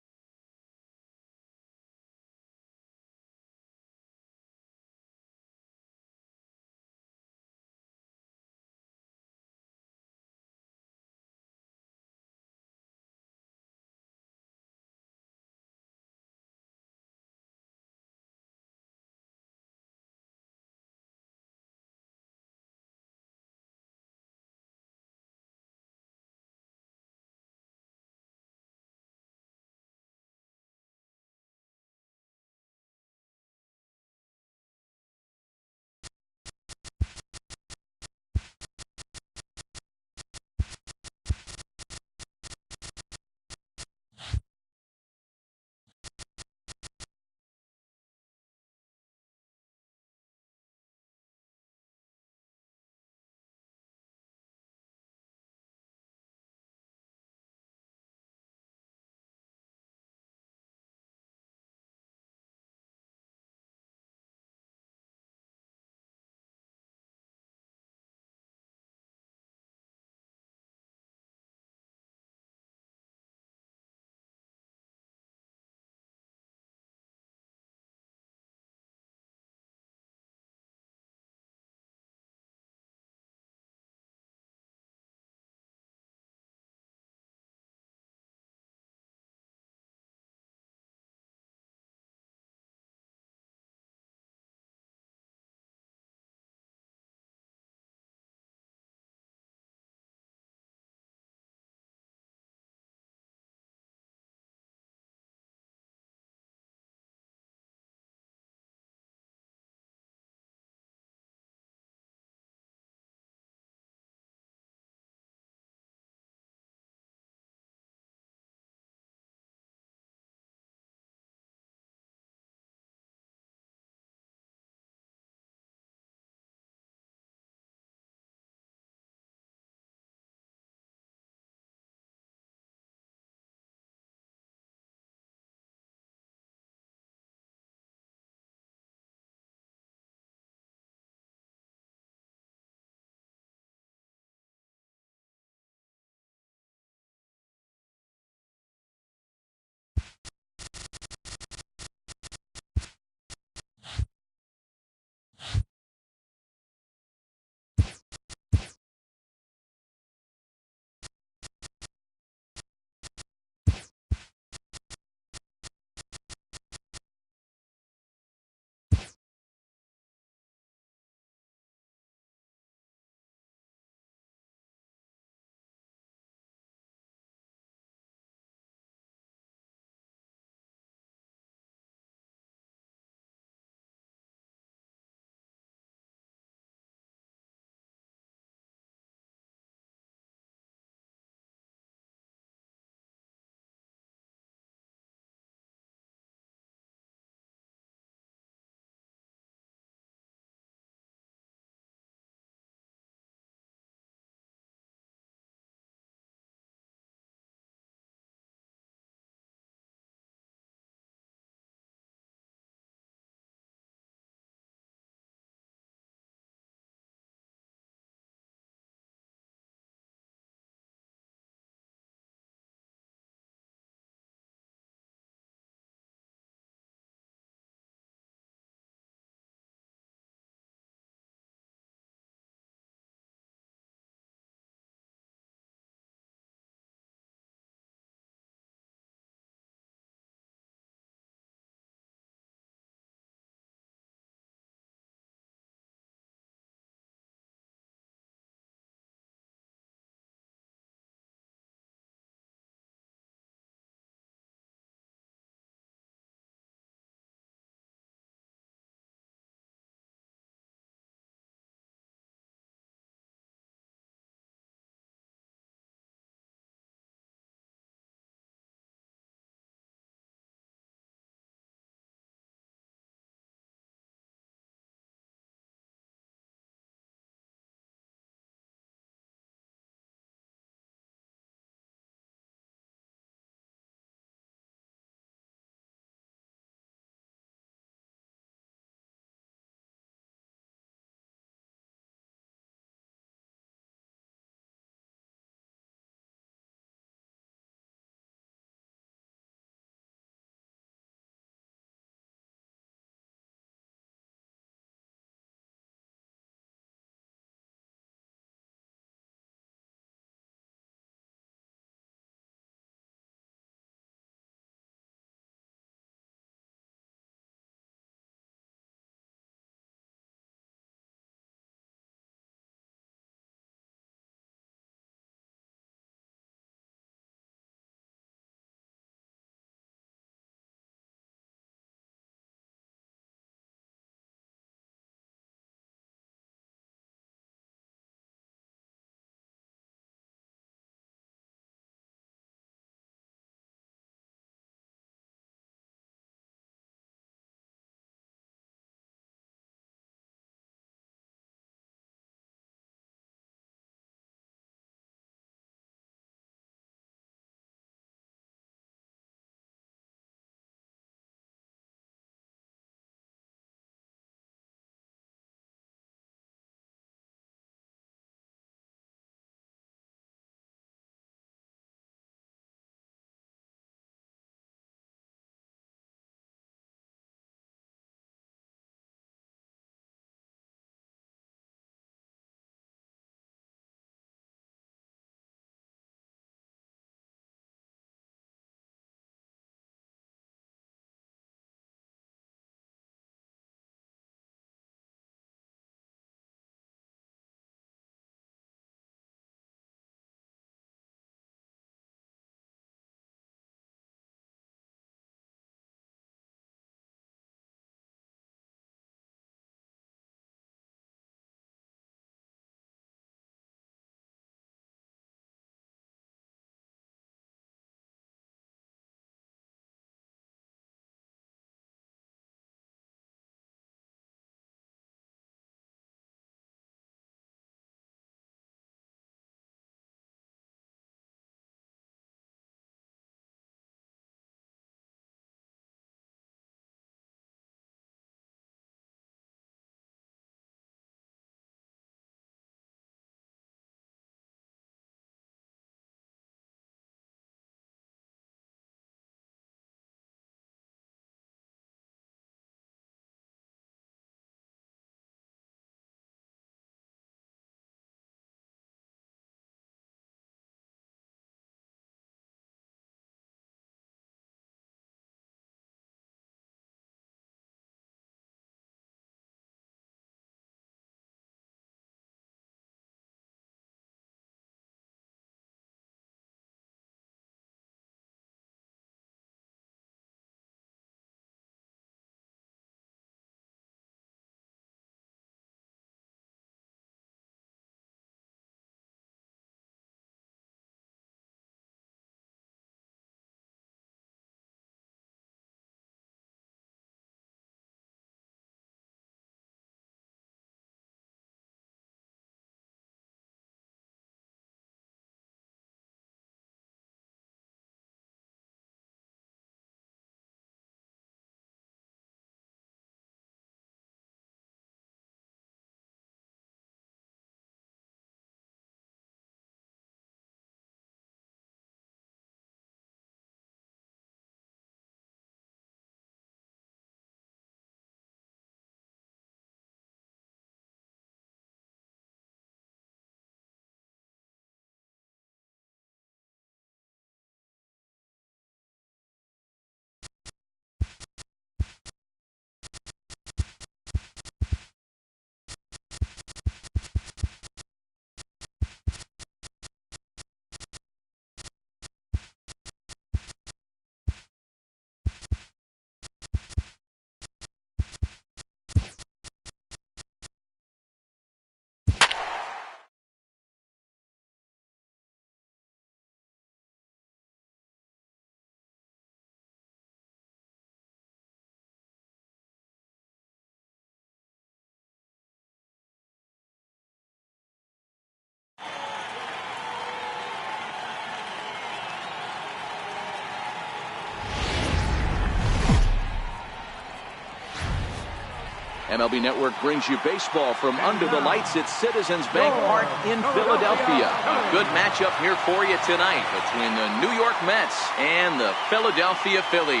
MLB Network brings you baseball from under the lights at Citizens Bank Park in Philadelphia. A good matchup here for you tonight between the New York Mets and the Philadelphia Phillies.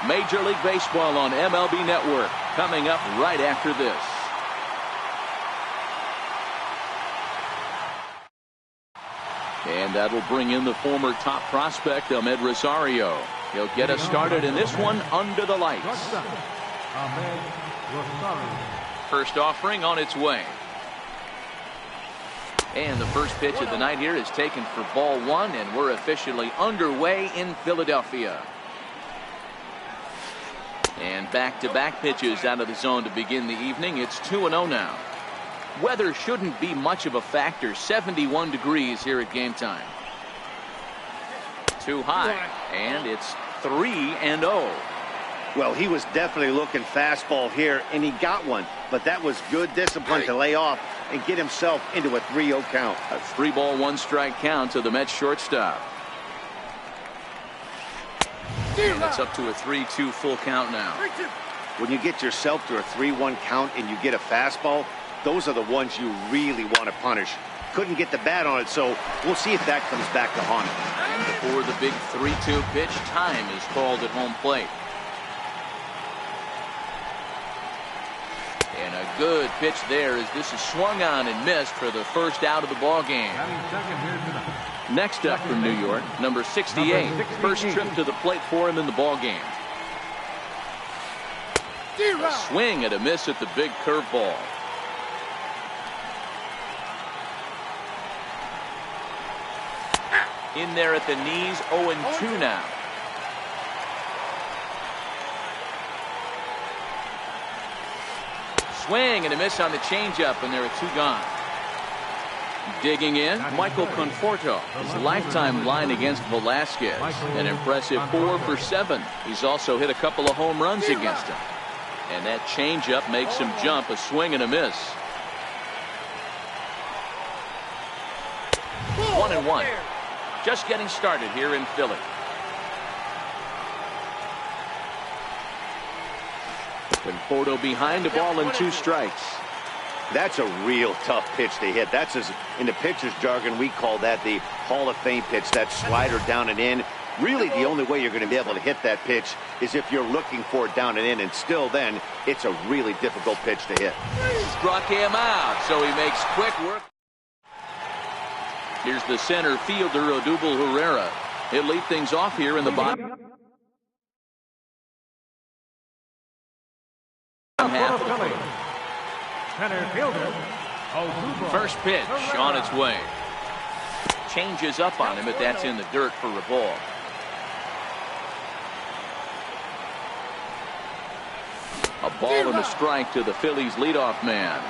Major League Baseball on MLB Network coming up right after this. And that'll bring in the former top prospect, Ahmed Rosario. He'll get us started in this one under the lights. First offering on its way. And the first pitch of the night here is taken for ball one, and we're officially underway in Philadelphia. And back-to-back pitches out of the zone to begin the evening. It's 2-0 now. Weather shouldn't be much of a factor. 71 degrees here at game time. Too high, and it's 3-0. Well, he was definitely looking fastball here, and he got one. But that was good discipline to lay off and get himself into a 3-0 count. A 3-ball, 1-strike count to the Mets shortstop. And it's up to a 3-2 full count now. When you get yourself to a 3-1 count and you get a fastball, those are the ones you really want to punish. Couldn't get the bat on it, so we'll see if that comes back to haunt him. And before the big 3-2 pitch, time is called at home plate. And a good pitch there as this is swung on and missed for the first out of the ball game. Next up from New York, number 68. First trip to the plate for him in the ball game. A swing and a miss at the big curveball. In there at the knees, 0-2 now. Swing and a miss on the changeup, and there are 2 gone. Digging in, Michael Conforto. His lifetime line against Velasquez. An impressive 4 for 7. He's also hit a couple of home runs against him. And that changeup makes him jump, a swing and a miss. 1-1. Just getting started here in Philly. Conforto behind the ball and 2 strikes. That's a real tough pitch to hit. That's, in the pitcher's jargon, we call that the Hall of Fame pitch, that slider down and in. Really, the only way you're going to be able to hit that pitch is if you're looking for it down and in, and still then, it's a really difficult pitch to hit. Struck him out, so he makes quick work. Here's the center fielder, Odubel Herrera. He'll lead things off here in the bottom half of the plate. Center fielder, First pitch on its way. Changes up on him, but that's in the dirt for a ball. A ball and a strike to the Phillies leadoff man.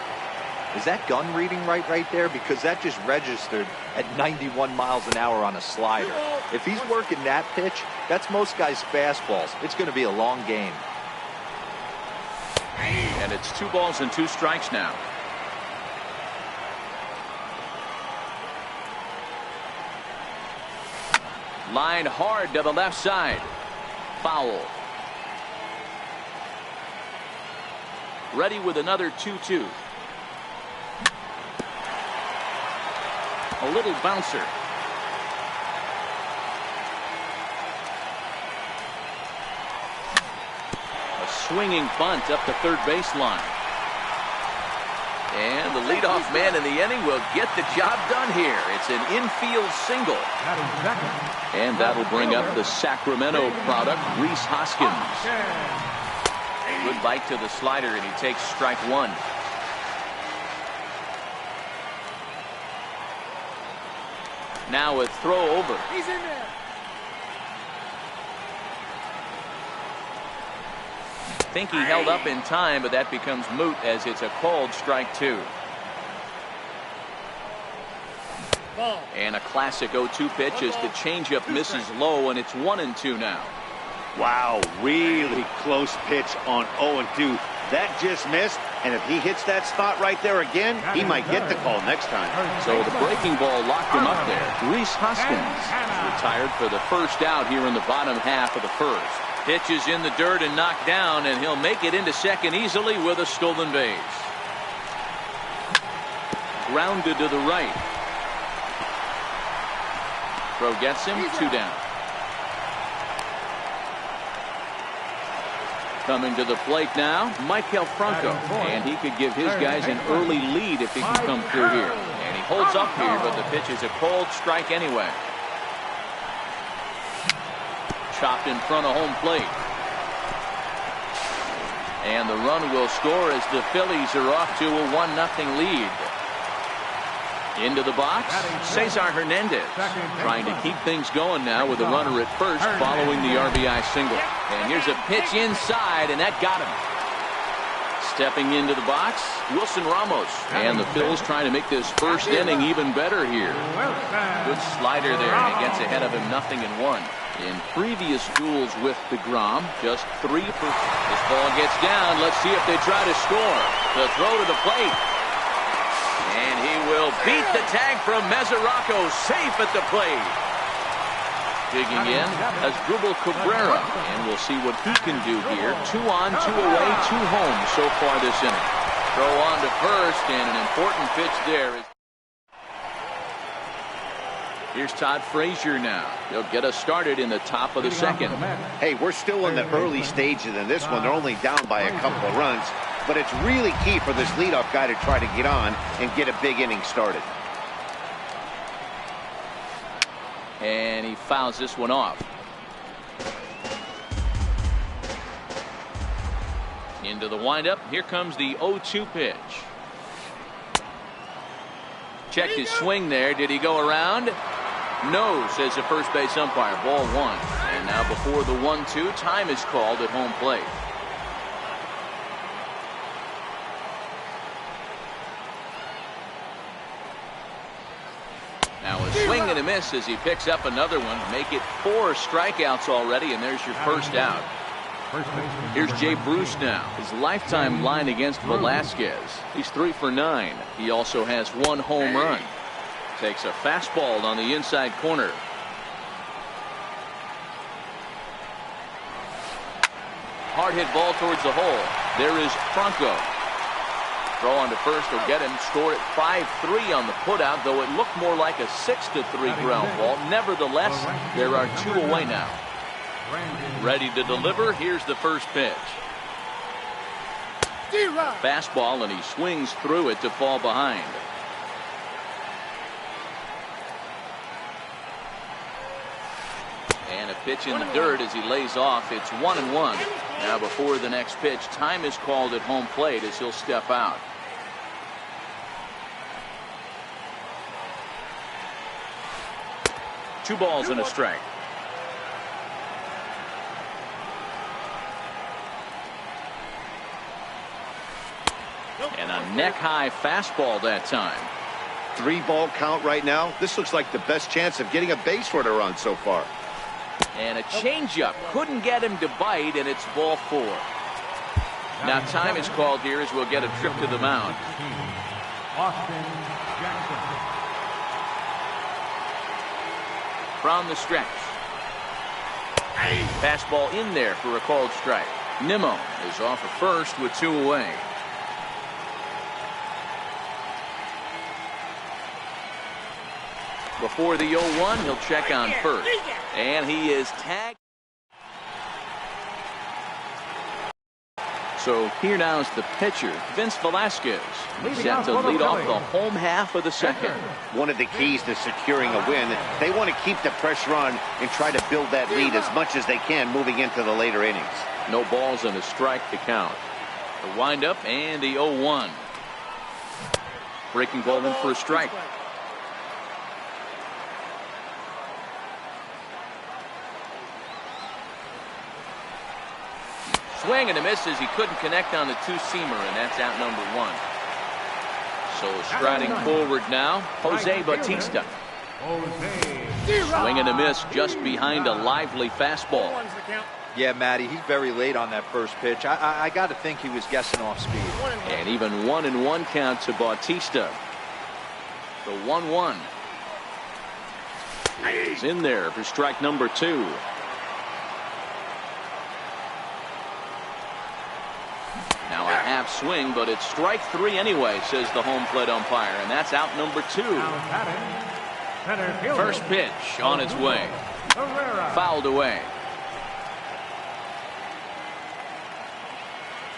Is that gun reading right there? Because that just registered at 91 miles an hour on a slider. If he's working that pitch, that's most guys' fastballs. It's going to be a long game. And it's 2 balls and 2 strikes now. Line hard to the left side. Foul. Ready with another 2-2. A little bouncer. A swinging bunt up the third baseline. And the leadoff man in the inning will get the job done here. It's an infield single. And that'll bring up the Sacramento product, Rhys Hoskins. Good bite to the slider, and he takes strike 1. Now a throw over. He's in there. Think he held up in time, but that becomes moot as it's a called strike 2. And a classic 0-2 pitch as the changeup misses low, and it's 1-2 now. Wow, really close pitch on 0-2. That just missed, and if he hits that spot right there again, he might get the call next time. So the breaking ball locked him up there. Rhys Hoskins retired for the first out here in the bottom half of the first. Pitch is in the dirt and knocked down, and he'll make it into second easily with a stolen base. Grounded to the right. Throw gets him, 2 down. Coming to the plate now, Michael Franco, and he could give his guys an early lead if he can come through here. And he holds up here, but the pitch is a cold strike anyway. Chopped in front of home plate. And the run will score as the Phillies are off to a 1-0 lead. Into the box, Cesar Hernandez trying to keep things going now with a runner at first following the RBI single. And here's a pitch inside, and that got him. Stepping into the box, Wilson Ramos. And the Phils trying to make this first inning even better here. Good slider there, and he gets ahead of him 0-1. In previous duels with DeGrom, just 3 for... This ball gets down. Let's see if they try to score. The throw to the plate. And he will beat the tag from Mesoraco, safe at the plate. Digging in as Drupal Cabrera, and we'll see what he can do here. 2 on, 2 away, 2 home so far this inning. Throw on to first, and an important pitch there. Here's Todd Frazier now. He'll get us started in the top of the second. Hey, we're still in the early stages in this one. They're only down by a couple of runs. But it's really key for this leadoff guy to try to get on and get a big inning started. And he fouls this one off. Into the windup. Here comes the 0-2 pitch. Checked his swing there. Did he go around? No, says the first base umpire. Ball 1. And now before the 1-2, time is called at home plate. Now a swing and a miss as he picks up another one. Make it 4 strikeouts already, and there's your first out. Here's Jay Bruce now. His lifetime line against Velasquez. He's 3 for 9. He also has 1 home run. Takes a fastball on the inside corner. Hard hit ball towards the hole. There is Franco. Throw on to first will get him. Score at 5-3 on the putout, though it looked more like a 6-3 ground ball. Nevertheless, there are 2 away now. Ready to deliver. Here's the first pitch. Fastball, and he swings through it to fall behind. And a pitch in the dirt as he lays off. It's 1-1. Now before the next pitch, time is called at home plate as he'll step out. Two balls and a strike. And a neck-high fastball that time. 3-ball count right now. This looks like the best chance of getting a base runner on so far. And a changeup couldn't get him to bite, and it's ball 4. Now time is called here as we'll get a trip to the mound. Austin Jackson. From the stretch. Fastball in there for a called strike. Nimmo is off at first with 2 away. Before the 0-1, he'll check on first. And he is tagged. So here now is the pitcher, Vince Velasquez, set to lead off the home half of the second. One of the keys to securing a win, they want to keep the pressure on and try to build that lead as much as they can moving into the later innings. No balls and a strike to count. The windup and the 0-1. Breaking ball in for a strike. Swing and a miss as he couldn't connect on the 2-seamer, and that's out number 1. So striding forward now, Jose Bautista. Swing and a miss just behind a lively fastball. Yeah, Matty, he's very late on that first pitch. I got to think he was guessing off speed. And even 1-1 count to Bautista. The 1-1 is in there for strike number 2. half swing, but it's strike 3 anyway, says the home plate umpire, and that's out number 2. First pitch on its way. Fouled away.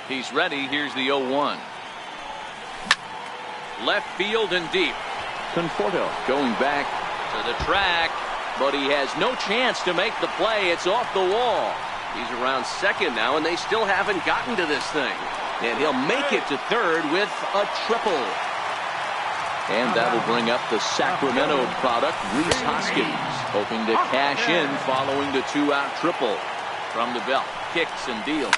He's ready. Here's the 0-1. Left field and deep. Conforto going back to the track, but he has no chance to make the play. It's off the wall. He's around second now, and they still haven't gotten to this thing. And he'll make it to third with a triple. And that'll bring up the Sacramento product, Rhys Hoskins, hoping to cash in following the 2-out triple. From the belt, kicks and deals.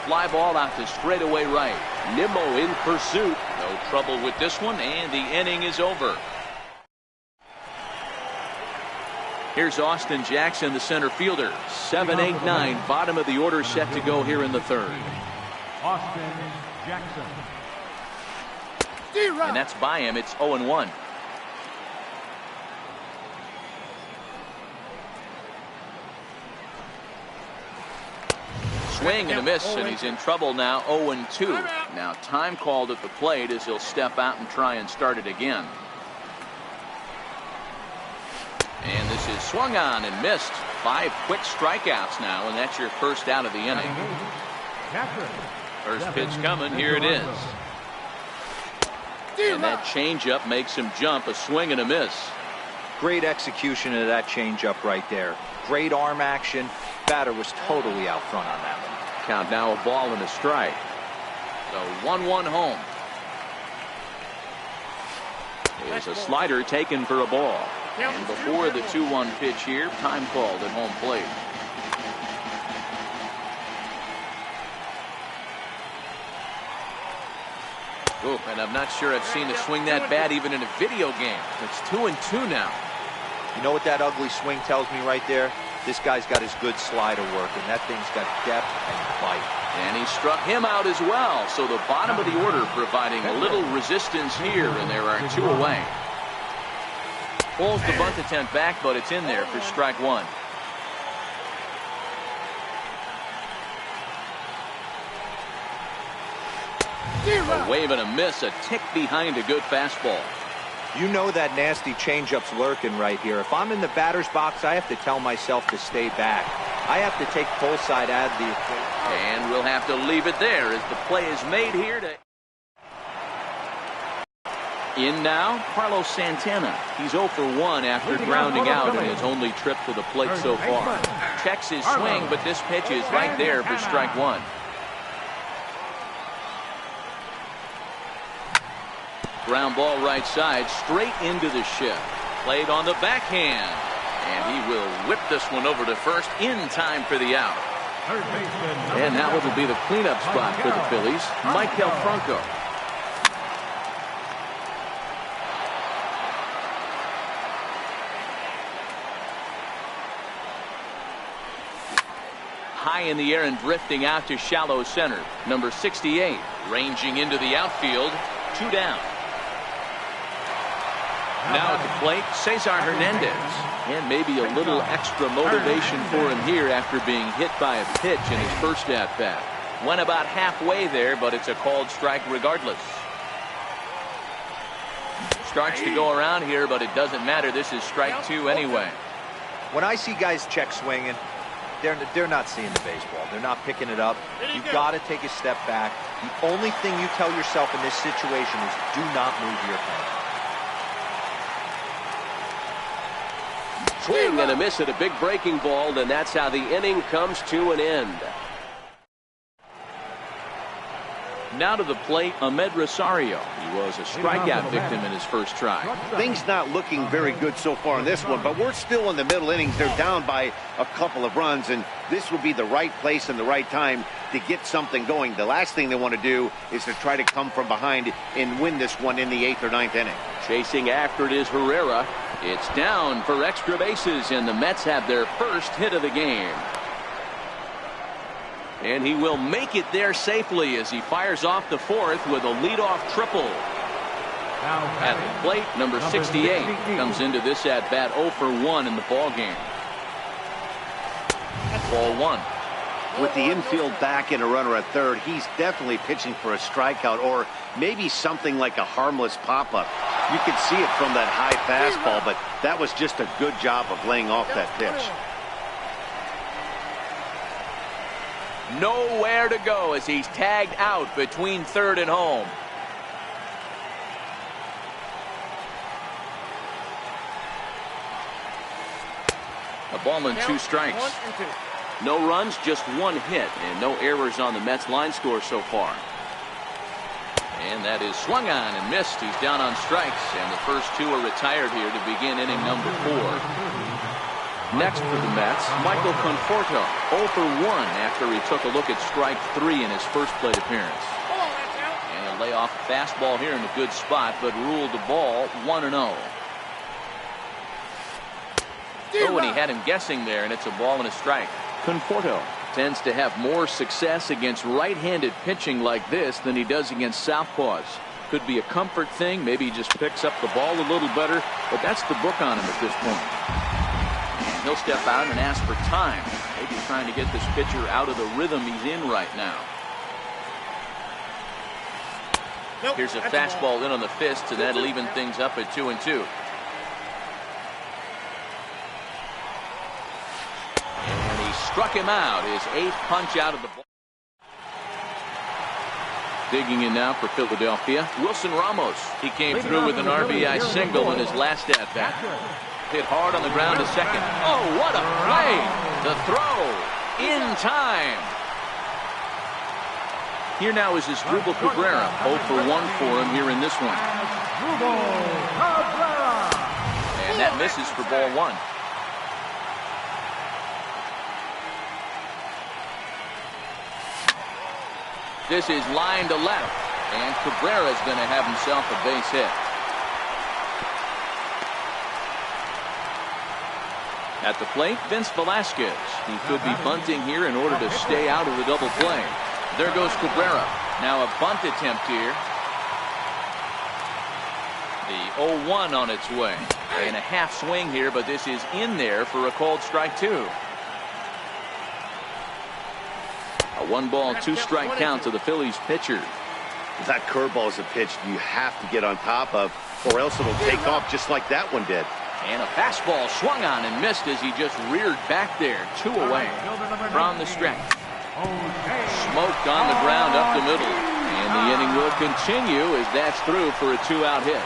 Fly ball out to straightaway right. Nimmo in pursuit. No trouble with this one, and the inning is over. Here's Austin Jackson, the center fielder. 7, 8, 9, bottom of the order set to go here in the third. Austin Jackson. And that's by him. It's 0-1. Swing and a miss, and he's in trouble now. 0-2. Now time called at the plate as he'll step out and try and start it again. And this is swung on and missed. 5 quick strikeouts now, and that's your first out of the inning. First pitch coming. Here it is. And that changeup makes him jump. A swing and a miss. Great execution of that changeup right there. Great arm action. Batter was totally out front on that one. Count now, a ball and a strike. So 1-1 home. There's a slider taken for a ball. And before the 2-1 pitch here, time called at home plate. Oh, and I'm not sure I've seen a swing that bad even in a video game. It's 2-2 now. You know what that ugly swing tells me right there? This guy's got his good slider work, and that thing's got depth and bite. And he struck him out as well. So the bottom of the order providing a little resistance here, and there are 2 away. Pulls the bunt attempt back, but it's in there for strike 1. A wave and a miss, a tick behind a good fastball. You know that nasty changeup's lurking right here. If I'm in the batter's box, I have to tell myself to stay back. I have to take pull side out of the equation. And we'll have to leave it there as the play is made here. In now, Carlos Santana. He's 0 for 1 after grounding out in his only trip to the plate so far. Checks his swing, but this pitch is right there for strike 1. Ground ball right side, straight into the shift. Played on the backhand. And he will whip this one over to first in time for the out. And now it'll be the cleanup spot for the Phillies, Michael Franco. High in the air and drifting out to shallow center. Number 68, ranging into the outfield. 2 down. Now at the plate, Cesar Hernandez. And maybe a little extra motivation for him here after being hit by a pitch in his first at-bat. Went about halfway there, but it's a called strike regardless. Starts to go around here, but it doesn't matter. This is strike 2 anyway. When I see guys check swinging, they're not seeing the baseball. They're not picking it up. You've got to take a step back. The only thing you tell yourself in this situation is do not move your hand. Swing and a miss at a big breaking ball, and that's how the inning comes to an end. Now to the plate, Ahmed Rosario. He was a strikeout victim in his first try. Things not looking very good so far in this one, but we're still in the middle innings. They're down by a couple of runs, and this will be the right place and the right time to get something going. The last thing they want to do is to try to come from behind and win this one in the 8th or 9th inning. Chasing after it is Herrera. It's down for extra bases, and the Mets have their first hit of the game. And he will make it there safely as he fires off the 4th with a leadoff triple. At the plate, number 68 comes into this at-bat 0 for 1 in the ballgame. Ball 1. With the infield back and a runner at third, he's definitely pitching for a strikeout or maybe something like a harmless pop-up. You could see it from that high fastball, but that was just a good job of laying off that pitch. Nowhere to go as he's tagged out between third and home. A ball and 2 strikes. No runs, just 1 hit, and no errors on the Mets line score so far. And that is swung on and missed. He's down on strikes, and the first 2 are retired here to begin inning number 4. Next for the Mets, Michael Conforto, 0 for 1 after he took a look at strike 3 in his first plate appearance. And a layoff fastball here in a good spot, but ruled the ball 1-0. Oh, and he had him guessing there, and it's a ball and a strike. Conforto tends to have more success against right-handed pitching like this than he does against southpaws. Could be a comfort thing. Maybe he just picks up the ball a little better, but that's the book on him at this point. And he'll step out and ask for time. Maybe trying to get this pitcher out of the rhythm he's in right now. Here's a fastball in on the fist, and that'll even things up at 2-2. Struck him out, his 8th punch out of the ball. Digging in now for Philadelphia, Wilson Ramos. He came through with an RBI single in his last at-bat. Hit hard on the ground to second. Oh, what a play! The throw in time. Here now is Asdrubal Cabrera. 0 for 1 for him here in this one. And that misses for ball 1. This is line to left, and Cabrera's going to have himself a base hit. At the plate, Vince Velasquez. He could be bunting here in order to stay out of the double play. There goes Cabrera. Now a bunt attempt here. The 0-1 on its way. And a half swing here, but this is in there for a called strike 2. A 1-ball, 2-strike count to the Phillies pitcher. That curveball is a pitch you have to get on top of, or else it'll take off just like that one did. And a fastball swung on and missed as he just reared back there. 2 away from the stretch. Smoked on the ground up the middle. And the inning will continue as that's through for a 2-out hit.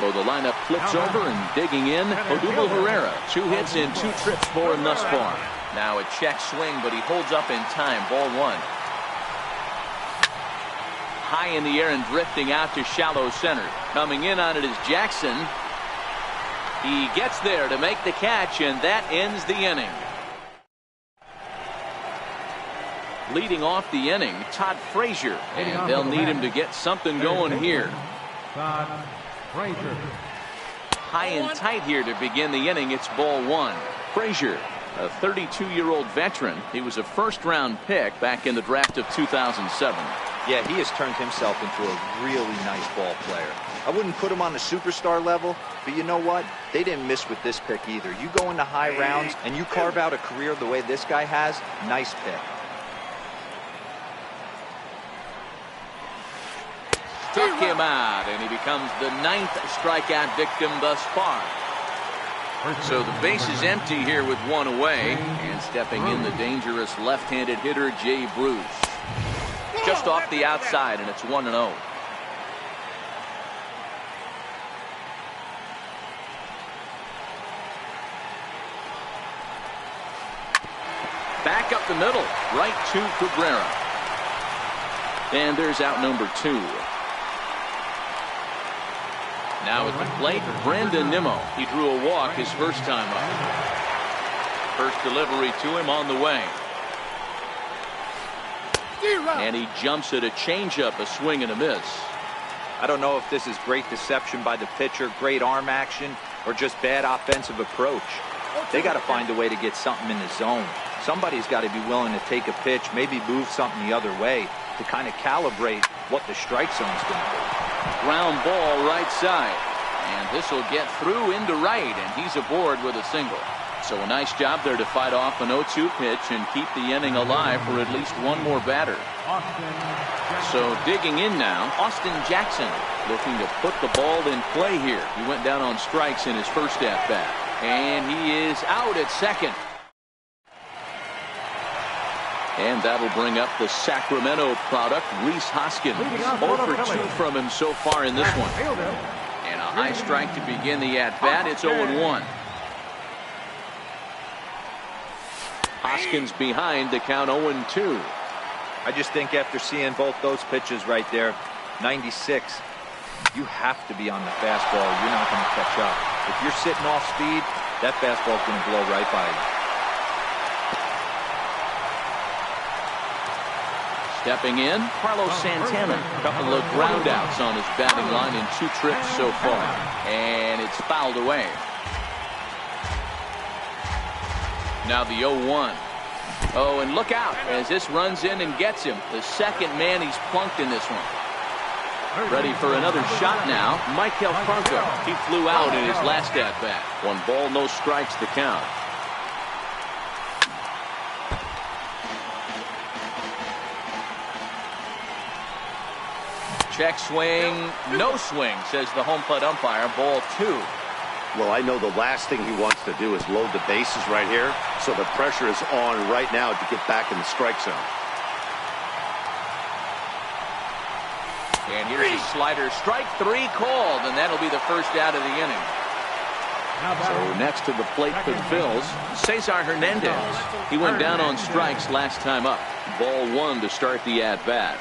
So the lineup flips over and digging in. Odubel Herrera, 2 hits and 2 trips for him thus far. Now a check swing, but he holds up in time. Ball 1. High in the air and drifting out to shallow center. Coming in on it is Jackson. He gets there to make the catch, and that ends the inning. Leading off the inning, Todd Frazier, and they'll need him to get something going here. Todd Frazier. High and tight here to begin the inning. It's ball 1. Frazier, a 32-year-old veteran. He was a first-round pick back in the draft of 2007. Yeah, he has turned himself into a really nice ball player. I wouldn't put him on the superstar level, but you know what? They didn't miss with this pick either. You go into high rounds and you carve out a career the way this guy has, nice pick. Took him out, and he becomes the 9th strikeout victim thus far. So the base is empty here with 1 away, and stepping in the dangerous left-handed hitter Jay Bruce. Just off the outside, and it's 1-0. Back up the middle, right to Cabrera. And there's out number 2. Now at the plate, Brandon Nimmo. He drew a walk his first time up. First delivery to him on the way. And he jumps at a changeup, a swing and a miss. I don't know if this is great deception by the pitcher, great arm action, or just bad offensive approach. They got to find a way to get something in the zone. Somebody's got to be willing to take a pitch, maybe move something the other way to kind of calibrate what the strike zone's going to be. Ground ball right side. And this will get through into right, and he's aboard with a single. So a nice job there to fight off an 0-2 pitch and keep the inning alive for at least one more batter. So digging in now, Austin Jackson looking to put the ball in play here. He went down on strikes in his first at-bat. And he is out at second. And that'll bring up the Sacramento product, Rhys Hoskins. 0 for 2 from him so far in this one. And a high strike to begin the at-bat. It's 0-1. Hoskins behind the count 0-2. I just think after seeing both those pitches right there, 96, you have to be on the fastball. You're not going to catch up. If you're sitting off speed, that fastball is going to blow right by you. Stepping in, Carlos Santana. A couple of ground outs on his batting line in 2 trips so far. And it's fouled away. Now the 0-1. Oh, and look out as this runs in and gets him. The second man he's plunked in this one. Ready for another shot now. Michael Franco. He flew out in his last at-bat. 1 ball, no strikes the count. Check swing, no swing, says the home plate umpire. Ball 2. Well, I know the last thing he wants to do is load the bases right here, so the pressure is on right now to get back in the strike zone. And here's a slider, strike 3 called, and that'll be the first out of the inning. So next to the plate for the Phils, Cesar Hernandez. He went down on strikes last time up. Ball 1 to start the at-bat.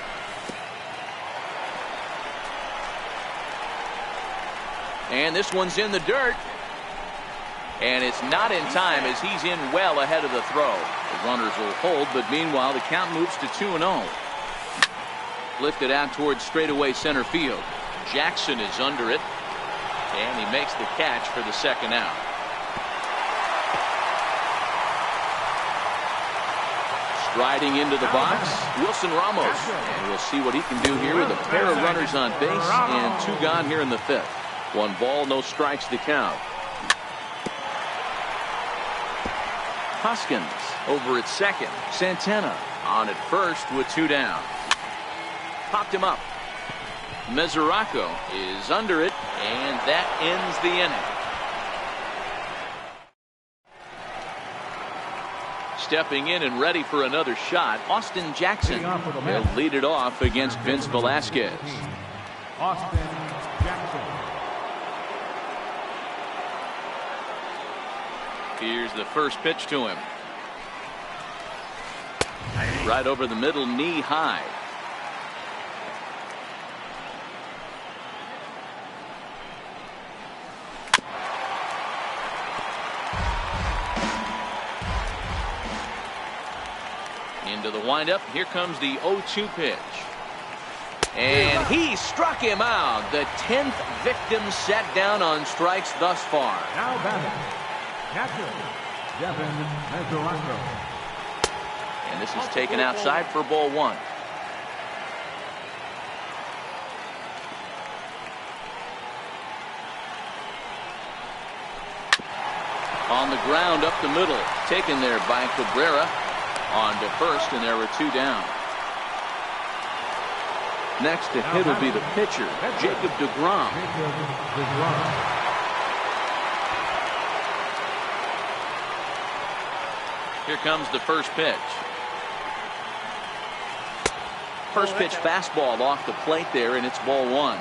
And this one's in the dirt. And it's not in time as he's in well ahead of the throw. The runners will hold, but meanwhile the count moves to 2-0. Lifted out towards straightaway center field. Jackson is under it. And he makes the catch for the second out. Striding into the box, Wilson Ramos. And we'll see what he can do here with a pair of runners on base and 2 gone here in the 5th. 1 ball, no strikes to count. Hoskins over at second. Santana on at first with 2 down. Popped him up. Mesoraco is under it, and that ends the inning. Stepping in and ready for another shot, Austin Jackson. He'll lead it off against Vince Velasquez. Austin Jackson. Here's the first pitch to him. Right over the middle, knee high. Into the windup. Here comes the 0-2 pitch. And he struck him out. The 10th victim set down on strikes thus far. Now batting, catcher, Devin Mesoraco. And this is taken outside for ball 1. On the ground up the middle. Taken there by Cabrera. On to first, and there were 2 down. Next to hit will be the pitcher, Jacob deGrom. Here comes the first pitch. First pitch fastball off the plate there, and it's ball 1.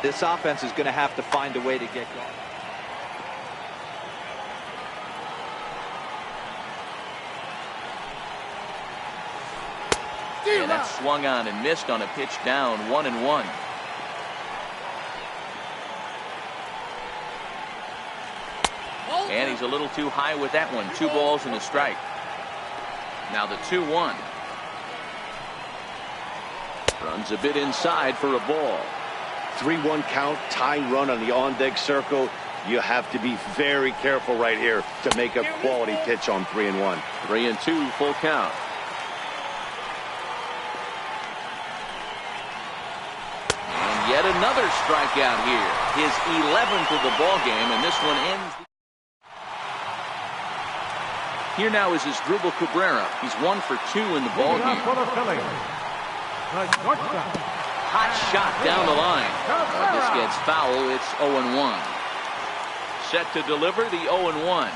This offense is going to have to find a way to get going. And that swung on and missed on a pitch down, 1-1. And he's a little too high with that one. 2 balls and a strike. Now the 2-1. Runs a bit inside for a ball. 3-1 count, tying run on the on-deck circle. You have to be very careful right here to make a quality pitch on 3-1. 3-2, full count. Yet another strikeout here. His 11th of the ball game, and this one ends. Here now is Asdrubal Cabrera. He's 1 for 2 in the ball game. Hot shot down the line. This gets foul. It's 0-1. Set to deliver the 0-1.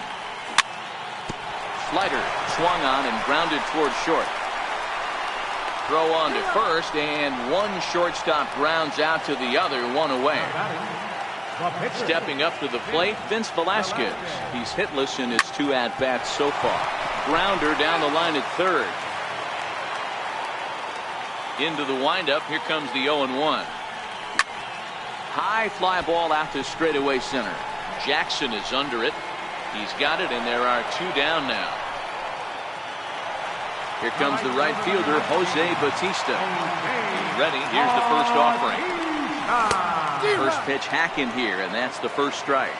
Slider swung on and grounded towards short. Throw on to first, and one shortstop grounds out to the other, one away. Stepping up to the plate, Vince Velasquez. He's hitless in his 2 at-bats so far. Grounder down the line at third. Into the windup, here comes the 0-1. High fly ball out to straightaway center. Jackson is under it. He's got it, and there are 2 down now. Here comes the right fielder, Jose Bautista. He's ready. Here's the first offering. First pitch hacking here, and that's the first strike.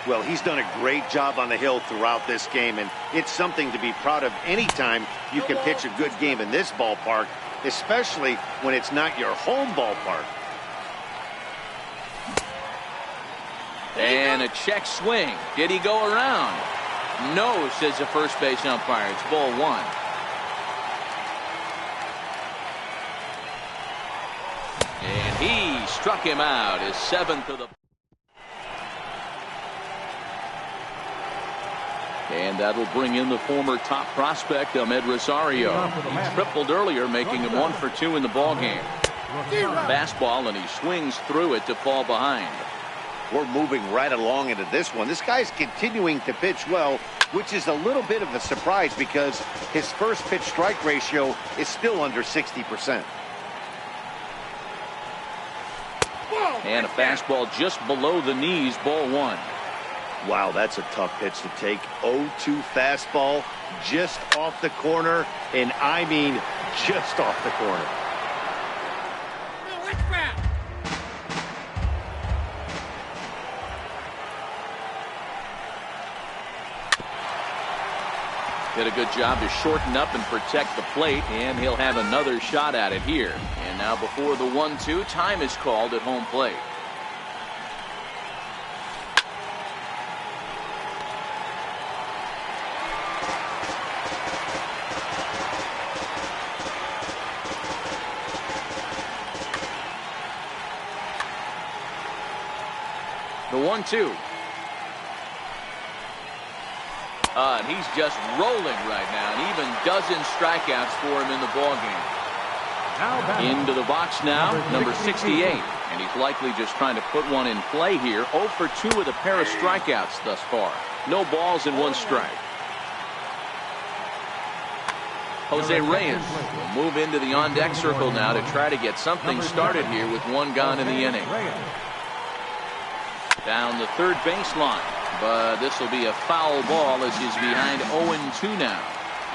Well, he's done a great job on the hill throughout this game, and it's something to be proud of anytime you can pitch a good game in this ballpark, especially when it's not your home ballpark. And a check swing. Did he go around? No, says the first base umpire. It's ball 1. And he struck him out, his 7th of the. And that'll bring in the former top prospect, Ahmed Rosario. He tripled earlier, making him 1 for 2 in the ballgame. Fastball, and he swings through it to fall behind. We're moving right along into this one. This guy's continuing to pitch well, which is a little bit of a surprise because his first pitch strike ratio is still under 60%. And a fastball just below the knees, ball 1. Wow, that's a tough pitch to take. 0-2 fastball just off the corner, and I mean just off the corner. Did a good job to shorten up and protect the plate, and he'll have another shot at it here. And now before the 1-2, time is called at home plate. The 1-2. And he's just rolling right now, and even dozen strikeouts for him in the ballgame. Into the box now, number 68. And he's likely just trying to put one in play here. 0 for 2 with a pair of strikeouts thus far. No balls and 1 strike. Jose Reyes will move into the on-deck circle now to try to get something started here with 1 gone in the inning. Down the third baseline. But this will be a foul ball as he's behind 0-2 now.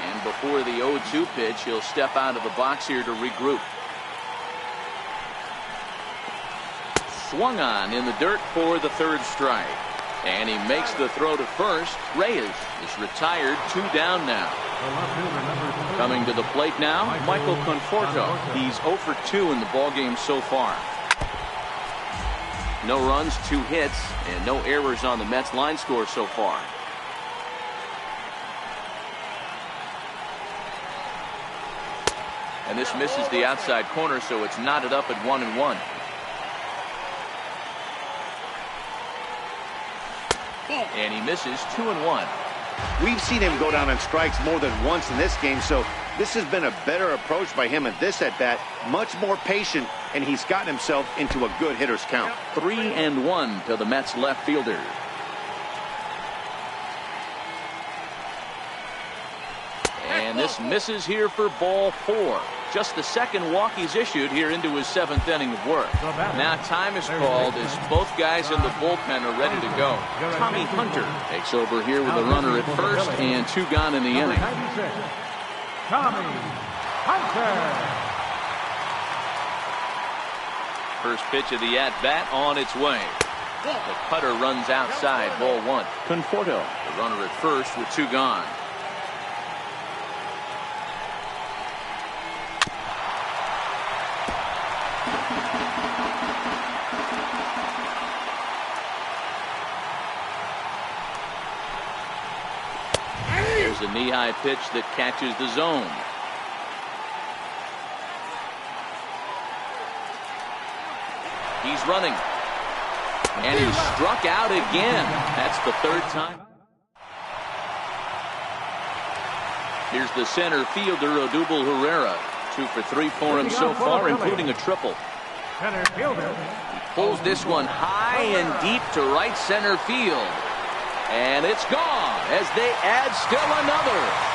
And before the 0-2 pitch, he'll step out of the box here to regroup. Swung on in the dirt for the 3rd strike. And he makes the throw to first. Reyes is retired, 2 down now. Coming to the plate now, Michael Conforto. He's 0 for 2 in the ballgame so far. No runs, 2 hits, and no errors on the Mets line score so far. And this misses the outside corner, so it's knotted up at 1-1. And he misses 2-1. We've seen him go down on strikes more than once in this game, so this has been a better approach by him at this at-bat. Much more patient, and he's gotten himself into a good hitter's count. 3-1 to the Mets left fielder. And this misses here for ball 4. Just the 2nd walk he's issued here into his 7th inning of work. Now time is called as both guys in the bullpen are ready to go. Tommy Hunter takes over here with a runner at first and 2 gone in the inning. Tommy Hunter. First pitch of the at-bat on its way. The cutter runs outside, ball 1. Conforto, the runner at first with 2 gone. knee-high pitch that catches the zone. He's running. And he struck out again. That's the third time. Here's the center fielder, Odubel Herrera. 2 for 3 for him so far, including a triple. Center fielder. He pulls this one high and deep to right center field. And it's gone as they add still another.